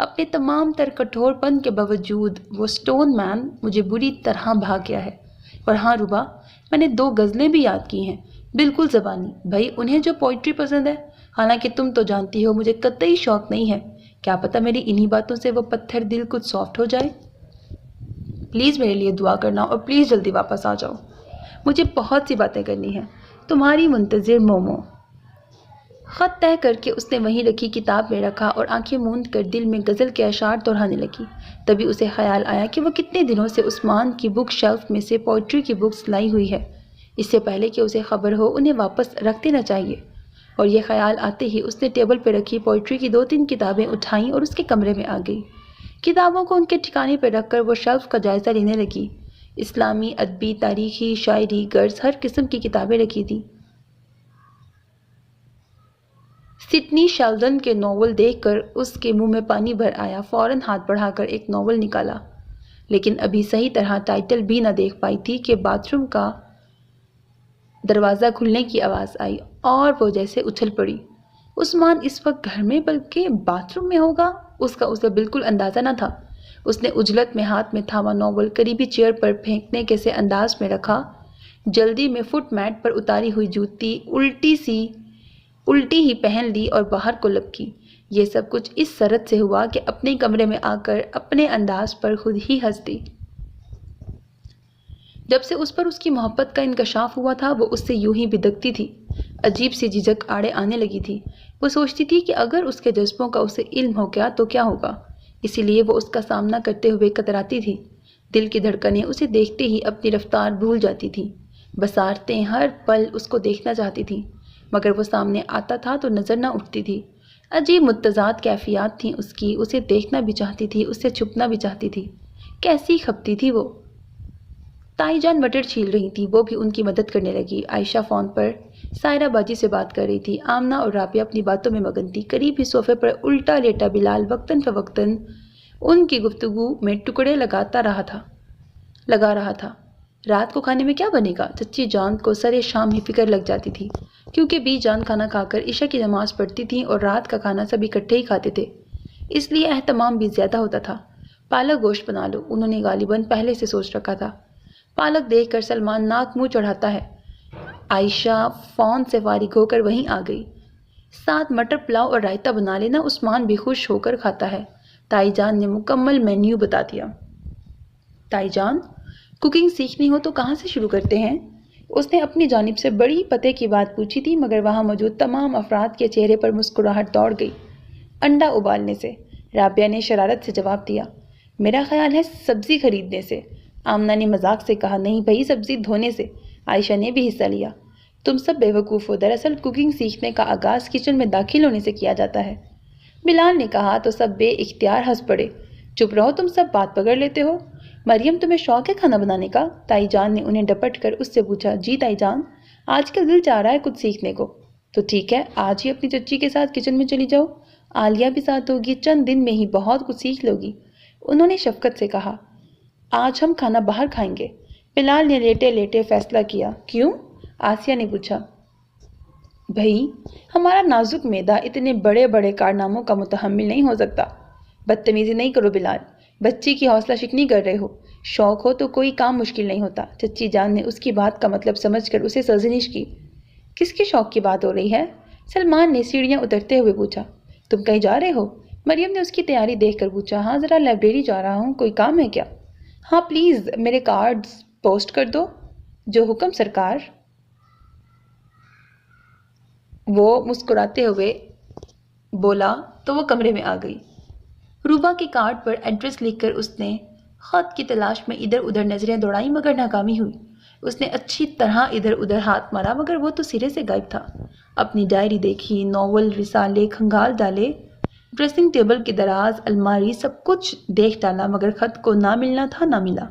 اپنے تمام تر کٹھور پن کے باوجود وہ سٹون مین مجھے بری طرح بھا گیا ہے۔ اور ہاں روبا، میں نے 2 غزلیں بھی یاد کی ہیں، بالکل زبانی۔ بھائی انہیں جو پوئٹری پسند ہے، حالانکہ تم تو جانتی ہو مجھے قطعی شوق نہیں ہے، کیا پتہ میری انہی باتوں سے وہ پتھر دل کچھ سافٹ ہو جائے۔ پلیز میرے لیے دعا کرنا اور پلیز جلدی واپس آ جاؤ، مجھے بہت سی باتیں کرنی ہیں۔ تمہاری منتظر مومو۔ خط طے کر کے اس نے وہیں رکھی کتاب میں رکھا اور آنکھیں موند کر دل میں غزل کے اشعار دہرانے لگی۔ تبھی اسے خیال آیا کہ وہ کتنے دنوں سے عثمان کی بک شیلف میں سے پوئٹری کی بکس لائی ہوئی ہے، اس سے پہلے کہ اسے خبر ہو انہیں واپس رکھ دینا چاہیے۔ اور یہ خیال آتے ہی اس نے ٹیبل پہ رکھی پوئٹری کی 2-3 کتابیں اٹھائیں اور اس کے کمرے میں آ گئی۔ کتابوں کو ان کے ٹھکانے پہ رکھ کر وہ شیلف کا جائزہ لینے لگی۔ اسلامی، ادبی، تاریخی، شاعری، غرض ہر قسم کی کتابیں رکھی تھیں۔ سڈنی شیلڈن کے ناول دیکھ کر اس کے منہ میں پانی بھر آیا، فوراً ہاتھ بڑھا کر ایک ناول نکالا، لیکن ابھی صحیح طرح ٹائٹل بھی نہ دیکھ پائی تھی کہ باتھ روم کا دروازہ کھلنے کی آواز آئی اور وہ جیسے اچھل پڑی۔ عثمان اس وقت گھر میں بلکہ باتھ روم میں ہوگا، اس کا اسے بالکل اندازہ نہ تھا۔ اس نے عجلت میں ہاتھ میں تھاما ناول قریبی چیئر پر پھینکنے کے سے انداز میں رکھا، جلدی میں فٹ میٹ پر اتاری ہوئی جوتی الٹی ہی پہن لی اور باہر کو لپکی۔ یہ سب کچھ اس سرت سے ہوا کہ اپنے کمرے میں آ کر اپنے انداز پر خود ہی ہنس دی۔ جب سے اس پر اس کی محبت کا انکشاف ہوا تھا وہ اس سے یوں ہی بدکتی تھی، عجیب سی جھجک آڑے آنے لگی تھی۔ وہ سوچتی تھی کہ اگر اس کے جذبوں کا اسے علم ہو گیا تو کیا ہوگا، اسی لیے وہ اس کا سامنا کرتے ہوئے کتراتی تھی۔ دل کی دھڑکنیں اسے دیکھتے ہی اپنی رفتار بھول جاتی تھیں، بصارتیں ہر پل اس کو دیکھنا چاہتی تھیں، مگر وہ سامنے آتا تھا تو نظر نہ اٹھتی تھی۔ عجیب متضاد کیفیات تھیں اس کی، اسے دیکھنا بھی چاہتی تھی، اس سے چھپنا بھی چاہتی تھی۔ کیسی کھپتی تھی وہ۔ تائی جان مٹر چھیل رہی تھی، وہ بھی ان کی مدد کرنے لگی۔ عائشہ فون پر سائرہ باجی سے بات کر رہی تھی۔ آمنہ اور رابعہ اپنی باتوں میں مگن تھی۔ قریب ہی صوفے پر الٹا لیٹا بلال وقتاً فوقتاً ان کی گفتگو میں ٹکڑے لگا رہا تھا۔ رات کو کھانے میں کیا بنے گا؟ چچی جان کو سرے شام ہی فکر لگ جاتی تھی، کیونکہ بی جان کھانا کھا کر عشاء کی نماز پڑھتی تھیں اور رات کا کھانا سب اکٹھے ہی کھاتے تھے، اس لیے اہتمام بھی زیادہ ہوتا تھا۔ پالک گوشت بنا لو، انہوں نے غالباً پہلے سے سوچ رکھا تھا۔ پالک دیکھ کر سلمان ناک منہ چڑھاتا ہے۔ عائشہ فون سے فارغ ہو کر وہیں آ گئی۔ ساتھ مٹر پلاؤ اور رائتا بنا لینا، عثمان بھی خوش ہو کر کھاتا ہے۔ تائی جان نے مکمل مینیو بتا دیا۔ تائی جان، کوکنگ سیکھنی ہو تو کہاں سے شروع کرتے ہیں؟ اس نے اپنی جانب سے بڑی پتے کی بات پوچھی تھی، مگر وہاں موجود تمام افراد کے چہرے پر مسکراہٹ دوڑ گئی۔ انڈا ابالنے سے، رابعہ نے شرارت سے جواب دیا۔ میرا خیال ہے سبزی خریدنے سے، آمنہ نے مذاق سے کہا۔ نہیں بھائی، سبزی دھونے سے، عائشہ نے بھی حصہ لیا۔ تم سب بیوقوف ہو، دراصل کوکنگ سیکھنے کا آغاز کچن میں داخل ہونے سے کیا جاتا ہے، بلال نے کہا تو سب بے اختیار ہنس پڑے۔ چپ رہو، تم سب بات پکڑ لیتے ہو۔ مریم، تمہیں شوق ہے کھانا بنانے کا؟ تائی جان نے انہیں ڈپٹ کر اس سے پوچھا۔ جی تائی جان، آج کل دل چاہ رہا ہے کچھ سیکھنے کو۔ تو ٹھیک ہے، آج ہی اپنی چچی کے ساتھ کچن میں چلی جاؤ، عالیہ بھی ساتھ ہوگی، چند دن میں ہی بہت کچھ سیکھ لوگی، انہوں نے شفقت سے کہا۔ آج ہم کھانا باہر کھائیں گے، بلال نے لیٹے لیٹے فیصلہ کیا۔ کیوں؟ آسیہ نے پوچھا۔ بھائی، ہمارا نازک معدہ اتنے بڑے بڑے کارناموں کا متحمل نہیں ہو سکتا۔ بدتمیزی نہیں کرو بلال، بچی کی حوصلہ شکنی کر رہے ہو۔ شوق ہو تو کوئی کام مشکل نہیں ہوتا۔ چچی جان نے اس کی بات کا مطلب سمجھ کر اسے سرزنش کی۔ کس کے شوق کی بات ہو رہی ہے؟ سلمان نے سیڑھیاں اترتے ہوئے پوچھا۔ تم کہیں جا رہے ہو؟ مریم نے اس کی تیاری دیکھ کر پوچھا۔ ہاں، ذرا لائبریری جا رہا ہوں، کوئی کام ہے کیا؟ ہاں پلیز میرے کارڈز پوسٹ کر دو۔ جو حکم سرکار، وہ مسکراتے ہوئے بولا تو وہ کمرے میں آ گئی۔ روبا کے کارڈ پر ایڈریس لکھ کر اس نے خط کی تلاش میں ادھر ادھر نظریں دوڑائیں، مگر ناکامی ہوئی۔ اس نے اچھی طرح ادھر ادھر ہاتھ مارا، مگر وہ تو سرے سے غائب تھا۔ اپنی ڈائری دیکھی، ناول، رسالے کھنگال ڈالے، ڈریسنگ ٹیبل کی دراز، الماری، سب کچھ دیکھ ڈالا، مگر خط کو نہ ملنا تھا نہ ملا۔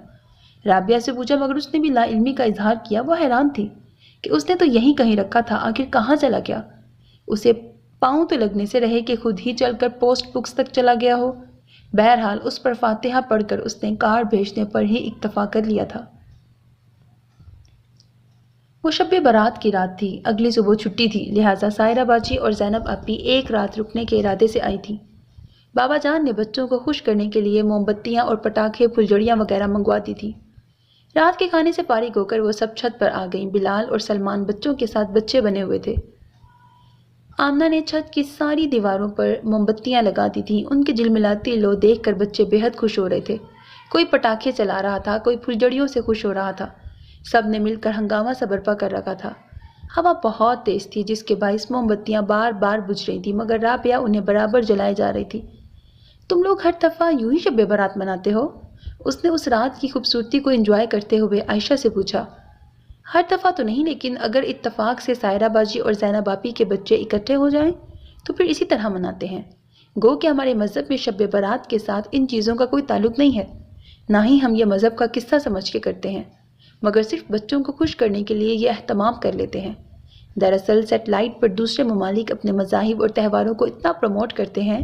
رابعہ سے پوچھا، مگر اس نے بھی لا علمی کا اظہار کیا۔ وہ حیران تھی کہ اس نے تو یہیں کہیں رکھا تھا، آخر کہاں چلا گیا؟ اسے پاؤں تو لگنے سے رہے کہ خود ہی چل کر پوسٹ بکس تک چلا گیا ہو۔ بہرحال اس پر فاتحہ پڑھ کر اس نے کارڈ بھیجنے پر ہی اکتفا کر لیا تھا۔ وہ شب برات کی رات تھی، اگلی صبح چھٹی تھی، لہٰذا سائرہ باجی اور زینب آپی ایک رات رکنے کے ارادے سے آئی تھی۔ بابا جان نے بچوں کو خوش کرنے کے لیے موم بتیاں اور پٹاخے پھلجڑیاں وغیرہ منگوا دی تھی۔ رات کے کھانے سے فارغ ہو کر وہ سب چھت پر آ گئیں۔ بلال اور سلمان بچوں کے ساتھ بچے بنے ہوئے تھے۔ آمنہ نے چھت کی ساری دیواروں پر موم بتیاں لگا دی تھیں۔ ان کے جلملاتی لو دیکھ کر بچے بے حد خوش ہو رہے تھے۔ کوئی پٹاخے چلا رہا تھا، کوئی پھلجڑیوں سے خوش ہو رہا تھا۔ سب نے مل کر ہنگامہ سا برپا کر رکھا تھا۔ ہوا بہت تیز تھی جس کے باعث موم بتیاں بار بار بجھ رہی تھیں، مگر رابعہ انہیں برابر جلائے جا رہی تھی۔ تم لوگ ہر دفعہ یوں ہی شب برات مناتے ہو؟ اس نے اس رات کی خوبصورتی کو انجوائے کرتے ہوئے عائشہ سے پوچھا۔ ہر دفعہ تو نہیں، لیکن اگر اتفاق سے سائرہ باجی اور زینب آپی کے بچے اکٹھے ہو جائیں تو پھر اسی طرح مناتے ہیں۔ گو کہ ہمارے مذہب میں شب برات کے ساتھ ان چیزوں کا کوئی تعلق نہیں ہے، نہ ہی ہم یہ مذہب کا قصہ سمجھ کے کرتے ہیں، مگر صرف بچوں کو خوش کرنے کے لیے یہ اہتمام کر لیتے ہیں۔ دراصل سیٹلائٹ پر دوسرے ممالک اپنے مذاہب اور تہواروں کو اتنا پروموٹ کرتے ہیں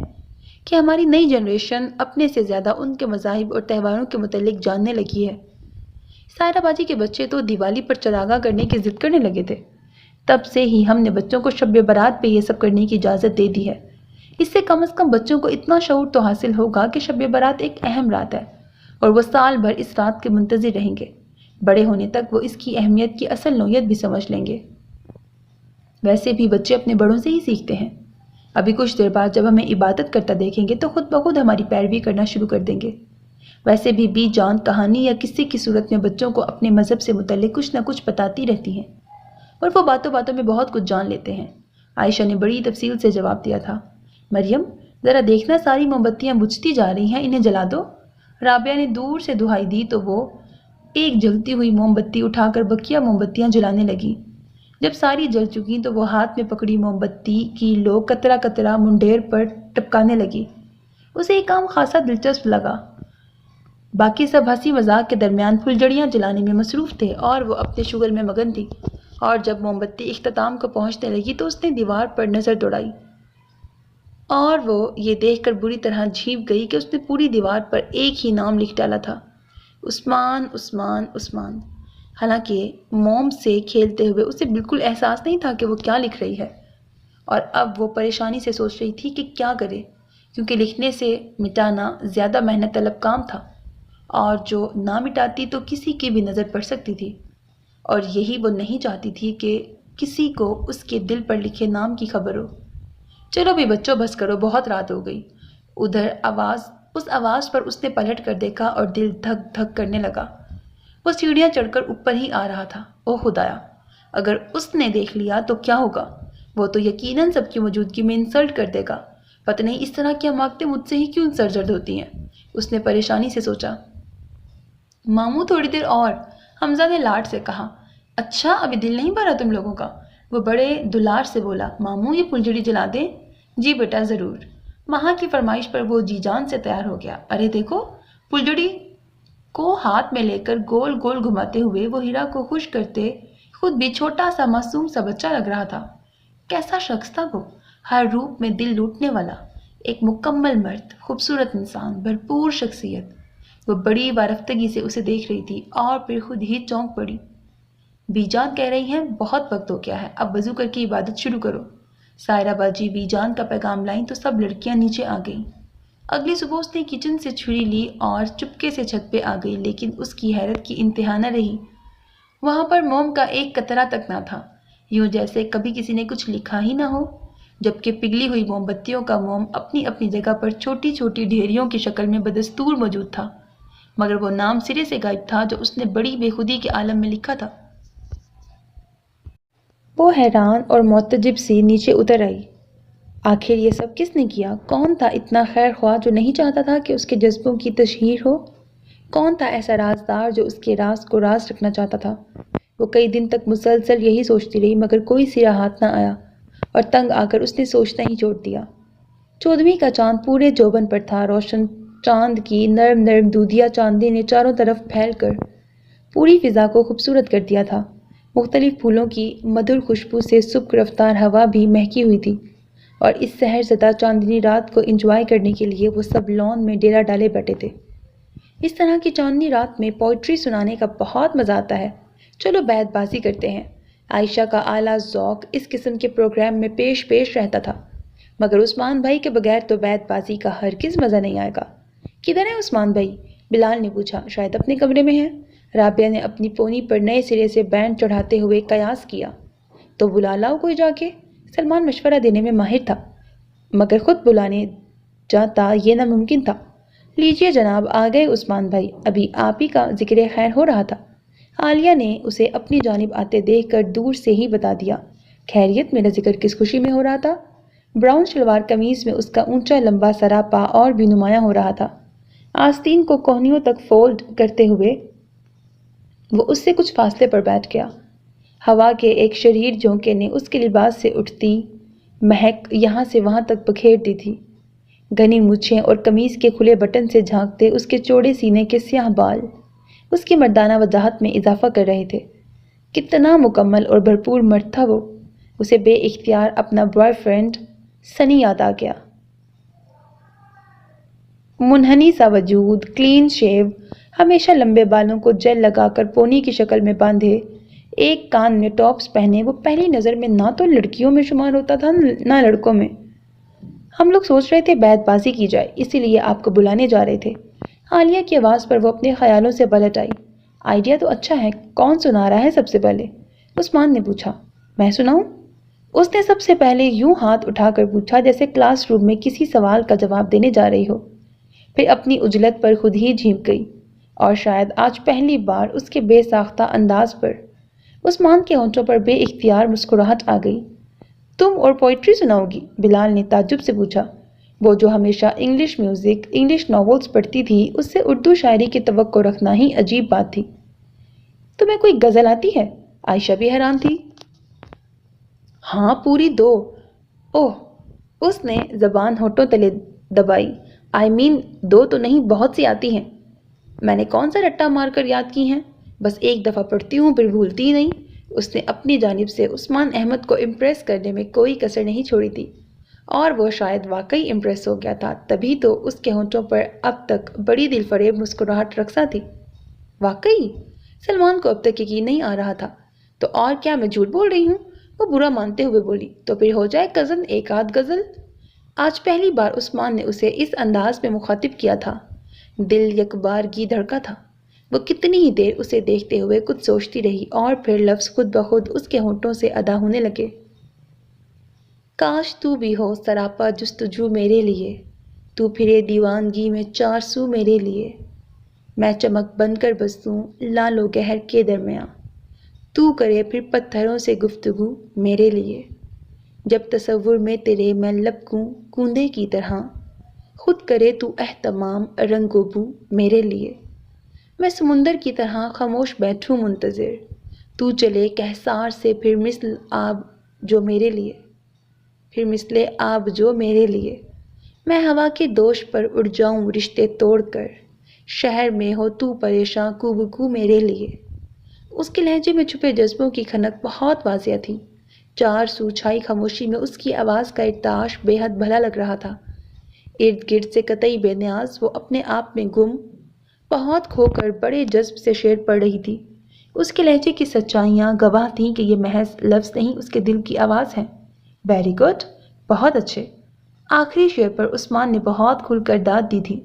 کہ ہماری نئی جنریشن اپنے سے زیادہ ان کے مذاہب اور تہواروں کے متعلق جاننے لگی ہے۔ سائرہ باجی کے بچے تو دیوالی پر چراغاں کرنے کی ضد کرنے لگے تھے۔ تب سے ہی ہم نے بچوں کو شب برات پہ یہ سب کرنے کی اجازت دے دی ہے۔ اس سے کم از کم بچوں کو اتنا شعور تو حاصل ہوگا کہ شب برات ایک اہم رات ہے اور وہ سال بھر اس رات کے منتظر رہیں گے۔ بڑے ہونے تک وہ اس کی اہمیت کی اصل نوعیت بھی سمجھ لیں گے۔ ویسے بھی بچے اپنے بڑوں سے ہی سیکھتے ہیں۔ ابھی کچھ دیر بعد جب ہمیں عبادت کرتا دیکھیں گے تو خود بخود ہماری پیروی کرنا شروع کر دیں گے۔ ویسے بھی بی جان کہانی یا قصے کی صورت میں بچوں کو اپنے مذہب سے متعلق کچھ نہ کچھ بتاتی رہتی ہیں اور وہ باتوں باتوں میں بہت کچھ جان لیتے ہیں۔ عائشہ نے بڑی تفصیل سے جواب دیا تھا۔ مریم ذرا دیکھنا، ساری موم بتیاں بجھتی جا رہی ہیں، انہیں جلا دو۔ رابعہ نے دور سے دہائی دی تو وہ ایک جلتی ہوئی موم بتی اٹھا کر بقیہ موم بتیاں جلانے لگی۔ جب ساری جل چکیں تو وہ ہاتھ میں پکڑی موم بتی کی لو قطرہ قطرہ منڈیر پر ٹپکانے لگی۔ اسے یہ کام خاصا دلچسپ لگا۔ باقی سب ہنسی مذاق کے درمیان پھلجڑیاں جلانے میں مصروف تھے اور وہ اپنے شغل میں مگن تھی، اور جب موم بتی اختتام کو پہنچنے لگی تو اس نے دیوار پر نظر دوڑائی اور وہ یہ دیکھ کر بری طرح جھیپ گئی کہ اس نے پوری دیوار پر ایک ہی نام لکھ ڈالا تھا، عثمان عثمان عثمان۔ حالانکہ موم سے کھیلتے ہوئے اسے بالکل احساس نہیں تھا کہ وہ کیا لکھ رہی ہے، اور اب وہ پریشانی سے سوچ رہی تھی کہ کیا کرے، کیونکہ لکھنے سے مٹانا زیادہ محنت طلب کام تھا، اور جو نہ مٹاتی تو کسی کی بھی نظر پڑ سکتی تھی، اور یہی وہ نہیں چاہتی تھی کہ کسی کو اس کے دل پر لکھے نام کی خبر ہو۔ چلو بھی بچوں بس کرو، بہت رات ہو گئی۔ اس آواز پر اس نے پلٹ کر دیکھا اور دل دھک دھک کرنے لگا۔ وہ سیڑھیاں چڑھ کر اوپر ہی آ رہا تھا۔ او خدایا، اگر اس نے دیکھ لیا تو کیا ہوگا؟ وہ تو یقیناً سب کی موجودگی میں انسلٹ کر دے گا۔ پتہ نہیں اس طرح کی حماقتیں مجھ سے ہی کیوں سرزد ہوتی ہیں، اس نے پریشانی سے سوچا۔ ماموں تھوڑی دیر اور، حمزہ نے لاڈ سے کہا۔ اچھا ابھی دل نہیں بھرا تم لوگوں کا؟ وہ بڑے دلار سے بولا۔ ماموں یہ پھلجڑی جلا دیں؟ جی بیٹا ضرور۔ ماں کی فرمائش پر وہ جی جان سے تیار ہو گیا۔ ارے دیکھو، پھلجڑی کو ہاتھ میں لے کر گول گول گھماتے ہوئے وہ ہیرا کو خوش کرتے خود بھی چھوٹا سا معصوم سا بچہ لگ رہا تھا۔ کیسا شخص تھا وہ، ہر روپ میں دل لوٹنے والا، ایک مکمل مرد، خوبصورت انسان، بھرپور شخصیت۔ وہ بڑی وارفتگی سے اسے دیکھ رہی تھی اور پھر خود ہی چونک پڑی۔ بی جان کہہ رہی ہیں بہت وقت ہو گیا ہے، اب وضو کر کے عبادت شروع کرو۔ سائرہ باجی بی جان کا پیغام لائیں تو سب لڑکیاں نیچے آ گئیں۔ اگلی صبح اس نے کچن سے چھری لی اور چپکے سے چھت پہ آ گئی، لیکن اس کی حیرت کی انتہا نہ رہی۔ وہاں پر موم کا ایک قطرہ تک نہ تھا، یوں جیسے کبھی کسی نے کچھ لکھا ہی نہ ہو، جبکہ پگھلی ہوئی موم بتیوں کا موم اپنی اپنی جگہ پر چھوٹی چھوٹی ڈھیریوں کی شکل میں بدستور موجود تھا، مگر وہ نام سرے سے غائب تھا جو اس نے بڑی بے خودی کے عالم میں لکھا تھا۔ وہ حیران اور معتجب سی نیچے اتر آئی۔ آخر یہ سب کس نے کیا؟ کون تھا اتنا خیر خواہ جو نہیں چاہتا تھا کہ اس کے جذبوں کی تشہیر ہو؟ کون تھا ایسا رازدار جو اس کے راز کو راز رکھنا چاہتا تھا؟ وہ کئی دن تک مسلسل یہی سوچتی رہی، مگر کوئی سرا ہاتھ نہ آیا، اور تنگ آ کر اس نے سوچنا ہی چھوڑ دیا۔ 14ویں کا چاند پورے جوبن پر تھا۔ روشن چاند کی نرم نرم دودھیا چاندنی نے چاروں طرف پھیل کر پوری فضا کو خوبصورت کر دیا تھا۔ مختلف پھولوں کی مدھر خوشبو سے سبک رفتار ہوا بھی مہکی ہوئی تھی، اور اس سحر زدہ چاندنی رات کو انجوائے کرنے کے لیے وہ سب لان میں ڈیرا ڈالے بیٹھے تھے۔ اس طرح کی چاندنی رات میں پوئٹری سنانے کا بہت مزہ آتا ہے۔ چلو بیت بازی کرتے ہیں۔ عائشہ کا اعلیٰ ذوق اس قسم کے پروگرام میں پیش رہتا تھا۔ مگر عثمان بھائی کے بغیر تو بیت بازی کا ہرگز مزہ نہیں آئے گا۔ کدھر ہے عثمان بھائی؟ بلال نے پوچھا۔ شاید اپنے کمرے میں ہے۔ رابعہ نے اپنی پونی پر نئے سرے سے بینڈ چڑھاتے ہوئے قیاس کیا۔ تو بلا لاؤ کوئی جا کے۔ سلمان مشورہ دینے میں ماہر تھا، مگر خود بلانے جاتا یہ ناممکن تھا۔ لیجیے جناب، آ گئے عثمان بھائی، ابھی آپ ہی کا ذکر خیر ہو رہا تھا۔ عالیہ نے اسے اپنی جانب آتے دیکھ کر دور سے ہی بتا دیا۔ خیریت، میرا ذکر کس خوشی میں ہو رہا تھا؟ براؤن شلوار قمیض میں اس کا اونچا لمبا سراپا اور بھی نمایاں ہو رہا تھا۔ آستین کو کوہنیوں تک فولڈ کرتے ہوئے وہ اس سے کچھ فاصلے پر بیٹھ گیا۔ ہوا کے ایک شریر جھونکے نے اس کے لباس سے اٹھتی مہک یہاں سے وہاں تک بکھیر دی تھی۔ گھنی مونچھیں اور قمیض کے کھلے بٹن سے جھانکتے اس کے چوڑے سینے کے سیاہ بال اس کی مردانہ وضاحت میں اضافہ کر رہے تھے۔ کتنا مکمل اور بھرپور مرد تھا وہ! اسے بے اختیار اپنا بوائے فرینڈ سنی یاد آ گیا۔ منحنی سا وجود، کلین شیو، ہمیشہ لمبے بالوں کو جیل لگا کر پونی کی شکل میں باندھے، ایک کان میں ٹاپس پہنے، وہ پہلی نظر میں نہ تو لڑکیوں میں شمار ہوتا تھا نہ لڑکوں میں۔ ہم لوگ سوچ رہے تھے بیت بازی کی جائے، اسی لیے آپ کو بلانے جا رہے تھے۔ عالیہ کی آواز پر وہ اپنے خیالوں سے پلٹ آئی۔ آئیڈیا تو اچھا ہے، کون سنا رہا ہے سب سے پہلے؟ عثمان نے پوچھا۔ میں سناؤں؟ اس نے سب سے پہلے یوں ہاتھ اٹھا کر پوچھا جیسے کلاس روم میں کسی سوال کا جواب دینے جا رہی ہو، پھر اپنی عجلت پر خود ہی جھینک گئی، اور شاید آج پہلی بار اس کے بے ساختہ انداز پر عثمان کے ہونٹوں پر بے اختیار مسکراہٹ آ گئی۔ تم اور پوئٹری سناؤ گی؟ بلال نے تعجب سے پوچھا۔ وہ جو ہمیشہ انگلش میوزک، انگلش ناولز پڑھتی تھی، اس سے اردو شاعری کی توقع رکھنا ہی عجیب بات تھی۔ تمہیں کوئی غزل آتی ہے؟ عائشہ بھی حیران تھی۔ ہاں، پوری 2۔ اوہ! اس نے زبان ہونٹوں تلے دبائی۔ آئی مین 2 تو نہیں، بہت سی آتی ہیں۔ میں نے کون سا رٹا مار کر یاد کی ہیں؟ بس ایک دفعہ پڑھتی ہوں پھر بھولتی ہی نہیں۔ اس نے اپنی جانب سے عثمان احمد کو امپریس کرنے میں کوئی کسر نہیں چھوڑی تھی، اور وہ شاید واقعی امپریس ہو گیا تھا، تبھی تو اس کے ہونٹوں پر اب تک بڑی دل فریب مسکراہٹ رقصہ تھی۔ واقعی؟ سلمان کو اب تک یقین نہیں آ رہا تھا۔ تو اور کیا میں جھوٹ بول رہی ہوں؟ وہ برا مانتے ہوئے بولی۔ تو پھر ہو جائے کزن ایک آدھ غزل۔ آج پہلی بار عثمان نے اسے اس انداز میں مخاطب کیا تھا۔ دل یکبارگی دھڑکا تھا۔ وہ کتنی ہی دیر اسے دیکھتے ہوئے کچھ سوچتی رہی، اور پھر لفظ خود بخود اس کے ہونٹوں سے ادا ہونے لگے۔ کاش تو بھی ہو سراپا جستجو میرے لیے، تو پھرے دیوانگی میں 4 سو میرے لیے، میں چمک بن کر بسوں لال و گہر کے درمیاں، تو کرے پھر پتھروں سے گفتگو میرے لیے، جب تصور میں تیرے میں لپکوں کوندے کی طرح، خود کرے تو اہتمام رنگ و بو میرے لیے، میں سمندر کی طرح خاموش بیٹھوں منتظر، تو چلے کہسار سے پھر مثل آب جو میرے لیے، پھر مثل آب جو میرے لیے، میں ہوا کے دوش پر اڑ جاؤں رشتے توڑ کر، شہر میں ہو تو پریشاں کو بکو میرے لیے۔ اس کے لہجے میں چھپے جذبوں کی کھنک بہت واضح تھی۔ 4 سو چھائی خاموشی میں اس کی آواز کا ارتعاش بے حد بھلا لگ رہا تھا۔ ارد گرد سے قطعی بے نیاز، وہ اپنے آپ میں گم، بہت کھو کر بڑے جذب سے شعر پڑھ رہی تھی۔ اس کے لہجے کی سچائیاں گواہ تھیں کہ یہ محض لفظ نہیں، اس کے دل کی آواز ہے۔ ویری گڈ، بہت اچھے۔ آخری شعر پر عثمان نے بہت کھل کر داد دی تھی۔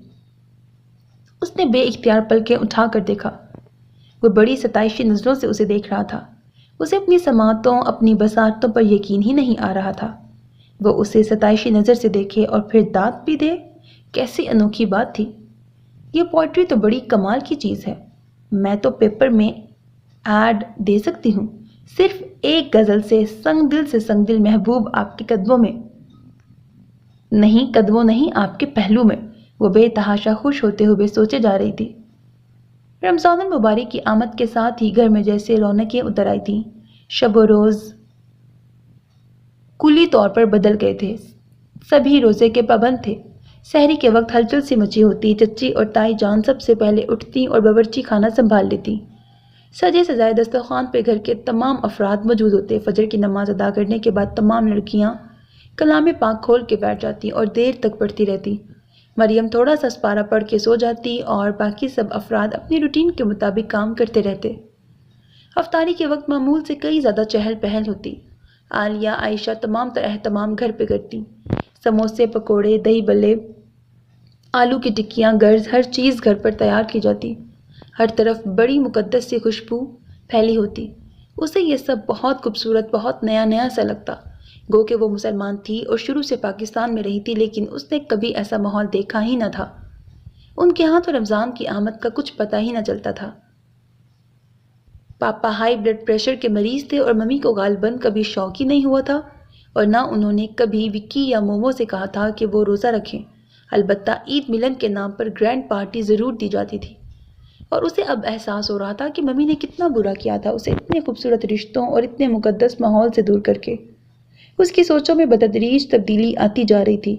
اس نے بے اختیار پلکیں اٹھا کر دیکھا۔ وہ بڑی ستائشی نظروں سے اسے دیکھ رہا تھا۔ اسے اپنی سماعتوں، اپنی بصارتوں پر یقین ہی نہیں آ رہا تھا۔ وہ اسے ستائشی نظر سے دیکھے اور پھر داد بھی دے، کیسی انوکھی بات تھی۔ یہ پوئٹری تو بڑی کمال کی چیز ہے، میں تو پیپر میں ایڈ دے سکتی ہوں، صرف ایک غزل سے سنگ دل محبوب آپ کے قدموں میں، نہیں قدموں نہیں، آپ کے پہلو میں۔ وہ بے تحاشا خوش ہوتے ہوئے سوچے جا رہی تھی۔ رمضان المبارک کی آمد کے ساتھ ہی گھر میں جیسے رونقیں اتر آئی تھیں۔ شب و روز کلی طور پر بدل گئے تھے، سبھی روزے کے پابند تھے۔ سحری کے وقت ہلچل سی مچی ہوتی، چچی اور تائی جان سب سے پہلے اٹھتی اور باورچی خانہ سنبھال لیتی۔ سجے سجائے دسترخوان پہ گھر کے تمام افراد موجود ہوتے۔ فجر کی نماز ادا کرنے کے بعد تمام لڑکیاں کلام پاک کھول کے بیٹھ جاتی اور دیر تک پڑھتی رہتی۔ مریم تھوڑا سا سپارہ پڑھ کے سو جاتی اور باقی سب افراد اپنی روٹین کے مطابق کام کرتے رہتے۔ افطاری کے وقت معمول سے کئی زیادہ چہل پہل ہوتی۔ عالیہ، عائشہ تمام تر اہتمام گھر پہ کرتی۔ سموسے، پکوڑے، دہی بلے، آلو کی ٹکیاں، گرز، ہر چیز گھر پر تیار کی جاتی۔ ہر طرف بڑی مقدس سی خوشبو پھیلی ہوتی۔ اسے یہ سب بہت خوبصورت، بہت نیا نیا سا لگتا۔ گو کہ وہ مسلمان تھی اور شروع سے پاکستان میں رہی تھی، لیکن اس نے کبھی ایسا ماحول دیکھا ہی نہ تھا۔ ان کے ہاں تو رمضان کی آمد کا کچھ پتہ ہی نہ چلتا تھا۔ پاپا ہائی بلڈ پریشر کے مریض تھے اور ممی کو غالباً کبھی شوق ہی نہیں ہوا تھا، اور نہ انہوں نے کبھی وکی یا مومو سے کہا تھا کہ وہ روزہ رکھیں۔ البتہ عید ملن کے نام پر گرینڈ پارٹی ضرور دی جاتی تھی، اور اسے اب احساس ہو رہا تھا کہ ممی نے کتنا برا کیا تھا اسے اتنے خوبصورت رشتوں اور اتنے مقدس ماحول سے دور کر کے۔ اس کی سوچوں میں بتدریج تبدیلی آتی جا رہی تھی،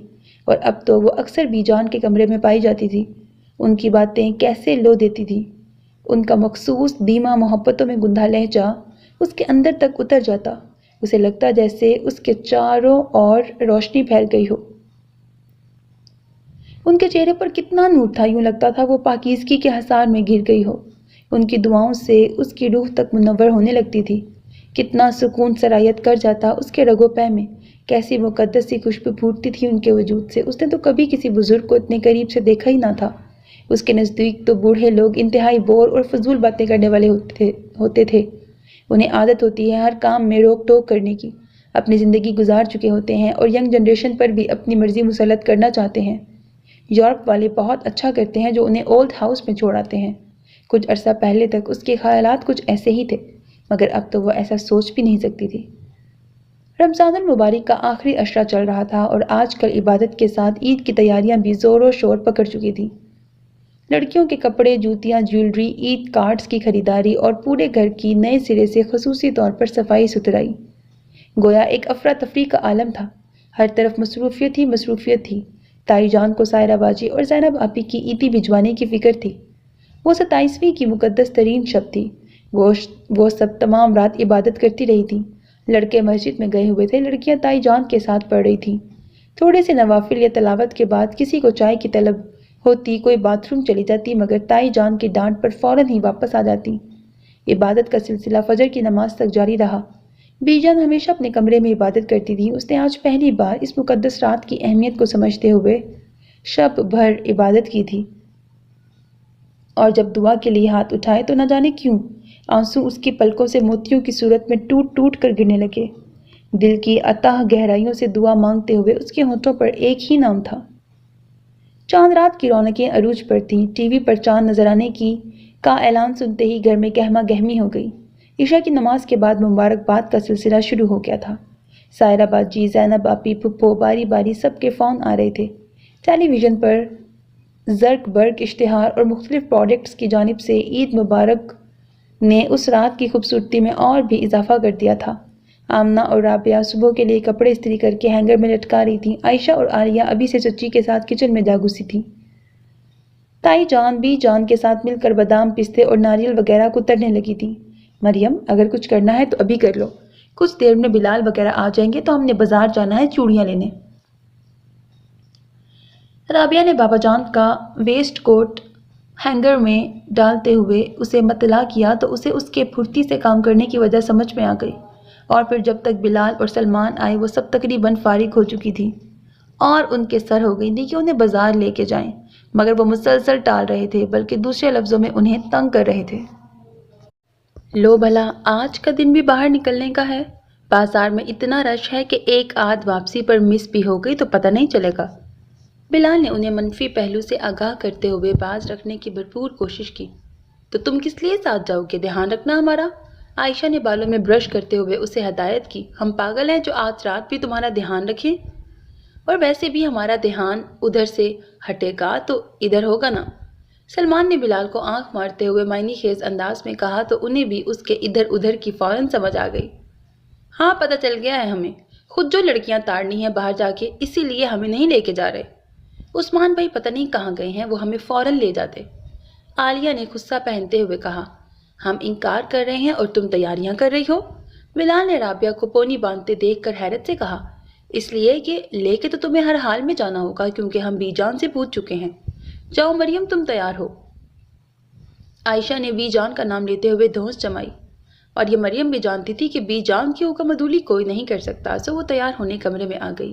اور اب تو وہ اکثر بی جان کے کمرے میں پائی جاتی تھی۔ ان کی باتیں کیسے لو دیتی تھی، ان کا مخصوص دھیما محبتوں میں گندھا لہجہ اس کے اندر تک اتر جاتا۔ اسے لگتا جیسے اس کے چاروں اور روشنی پھیل گئی ہو۔ ان کے چہرے پر کتنا نور تھا، یوں لگتا تھا وہ پاکیزگی کے حصار میں گر گئی ہو۔ ان کی دعاؤں سے اس کی روح تک منور ہونے لگتی تھی۔ کتنا سکون سرایت کر جاتا اس کے رگو پے میں، کیسی مقدس سی خوشبو پھوٹتی تھی ان کے وجود سے۔ اس نے تو کبھی کسی بزرگ کو اتنے قریب سے دیکھا ہی نہ تھا۔ اس کے نزدیک تو بوڑھے لوگ انتہائی بور اور فضول باتیں کرنے والے ہوتے تھے۔ انہیں عادت ہوتی ہے ہر کام میں روک ٹوک کرنے کی، اپنی زندگی گزار چکے ہوتے ہیں اور ینگ جنریشن پر بھی اپنی مرضی مسلط کرنا چاہتے ہیں۔ یورپ والے بہت اچھا کرتے ہیں جو انہیں اولڈ ہاؤس میں چھوڑ آتے ہیں۔ کچھ عرصہ پہلے تک اس کے خیالات کچھ ایسے ہی تھے، مگر اب تو وہ ایسا سوچ بھی نہیں سکتی تھی۔ رمضان المبارک کا آخری عشرہ چل رہا تھا اور آج کل عبادت کے ساتھ عید کی تیاریاں بھی زور و شور پکڑ چکی تھیں۔ لڑکیوں کے کپڑے، جوتیاں، جیولری، عید کارڈز کی خریداری اور پورے گھر کی نئے سرے سے خصوصی طور پر صفائی ستھرائی۔ گویا ایک افراتفری کا عالم تھا، ہر طرف مصروفیت ہی مصروفیت تھی۔ تائی جان کو سائرہ باجی اور زینب آپی کی عیدی بھجوانے کی فکر تھی۔ وہ 27ویں کی مقدس ترین شب تھی۔ وہ سب تمام رات عبادت کرتی رہی تھیں۔ لڑکے مسجد میں گئے ہوئے تھے، لڑکیاں تائی جان کے ساتھ پڑھ رہی تھیں۔ تھوڑے سے نوافل یا تلاوت کے بعد کسی کو چائے کی طلب ہوتی، کوئی باتھ روم چلی جاتی، مگر تائی جان کی ڈانٹ پر فوراً ہی واپس آ جاتی۔ عبادت کا سلسلہ فجر کی نماز تک جاری رہا۔ بی جان ہمیشہ اپنے کمرے میں عبادت کرتی تھی۔ اس نے آج پہلی بار اس مقدس رات کی اہمیت کو سمجھتے ہوئے شب بھر عبادت کی تھی، اور جب دعا کے لیے ہاتھ اٹھائے تو نہ جانے کیوں آنسو اس کی پلکوں سے موتیوں کی صورت میں ٹوٹ ٹوٹ کر گرنے لگے۔ دل کی اتاہ گہرائیوں سے دعا مانگتے ہوئے اس کے ہونٹوں پر ایک ہی نام تھا۔ چاند رات کی رونقیں عروج پر تھیں۔ ٹی وی پر چاند نظر آنے کا اعلان سنتے ہی گھر میں گہما گہمی ہو گئی۔ عشاء کی نماز کے بعد مبارکباد کا سلسلہ شروع ہو گیا تھا۔ سائرہ باجی، زینب آپی، پھپھو، باری باری سب کے فون آ رہے تھے۔ ٹیلی ویژن پر زرک برک اشتہار اور مختلف پروڈکٹس کی جانب سے عید مبارک نے اس رات کی خوبصورتی میں اور بھی اضافہ کر دیا تھا۔ آمنہ اور رابعہ صبح کے لیے کپڑے استری کر کے ہینگر میں لٹکا رہی تھیں۔ عائشہ اور عالیہ ابھی سے چچی کے ساتھ کچن میں جا گھسی تھیں۔ تائی جان بی جان کے ساتھ مل کر بادام، پستے اور ناریل وغیرہ کو ترنے لگی تھیں۔ مریم، اگر کچھ کرنا ہے تو ابھی کر لو، کچھ دیر میں بلال وغیرہ آ جائیں گے تو ہم نے بازار جانا ہے چوڑیاں لینے۔ رابعہ نے بابا جان کا ویسٹ کوٹ ہینگر میں ڈالتے ہوئے اسے مطلع کیا تو اسے اس کے پھرتی سے کام کرنے کی وجہ سمجھ میں آ گئی، اور پھر جب تک بلال اور سلمان آئے وہ سب تقریباً فارغ ہو چکی تھی اور ان کے سر ہو گئی تھی کہ انہیں بازار لے کے جائیں، مگر وہ مسلسل ٹال رہے تھے، بلکہ دوسرے لفظوں میں انہیں تنگ کر رہے تھے۔ لو بھلا، آج کا دن بھی باہر نکلنے کا ہے، بازار میں اتنا رش ہے کہ ایک آدھ واپسی پر مس بھی ہو گئی تو پتہ نہیں چلے گا۔ بلال نے انہیں منفی پہلو سے آگاہ کرتے ہوئے باز رکھنے کی بھرپور کوشش کی۔ تو تم کس لیے ساتھ جاؤ گے؟ دھیان رکھنا ہمارا۔ عائشہ نے بالوں میں برش کرتے ہوئے اسے ہدایت کی۔ ہم پاگل ہیں جو آج رات بھی تمہارا دھیان رکھیں؟ اور ویسے بھی ہمارا دھیان ادھر سے ہٹے گا تو ادھر ہوگا نا۔ سلمان نے بلال کو آنکھ مارتے ہوئے معنی خیز انداز میں کہا تو انہیں بھی اس کے ادھر ادھر کی فوراً سمجھ آ گئی۔ ہاں، پتہ چل گیا ہے ہمیں، خود جو لڑکیاں تاڑنی ہیں باہر جا کے، اسی لیے ہمیں نہیں لے کے جا رہے۔ عثمان بھائی پتہ نہیں کہاں گئے ہیں، وہ ہمیں فوراً لے جاتے۔ عالیہ نے غصہ پہنتے ہوئے کہا۔ ہم انکار کر رہے ہیں اور تم تیاریاں کر رہی ہو؟ بلال نے رابعہ کو پونی باندھتے دیکھ کر حیرت سے کہا۔ اس لیے کہ لے کے تو تمہیں ہر حال میں جانا ہوگا، کیونکہ ہم بی جان سے پوچھ چکے ہیں۔ جاؤ مریم، تم تیار ہو۔ عائشہ نے بی جان کا نام لیتے ہوئے دھونس جمائی، اور یہ مریم بھی جانتی تھی کہ بی جان کی حکم عدولی کوئی نہیں کر سکتا، سو وہ تیار ہونے کمرے میں آ گئی۔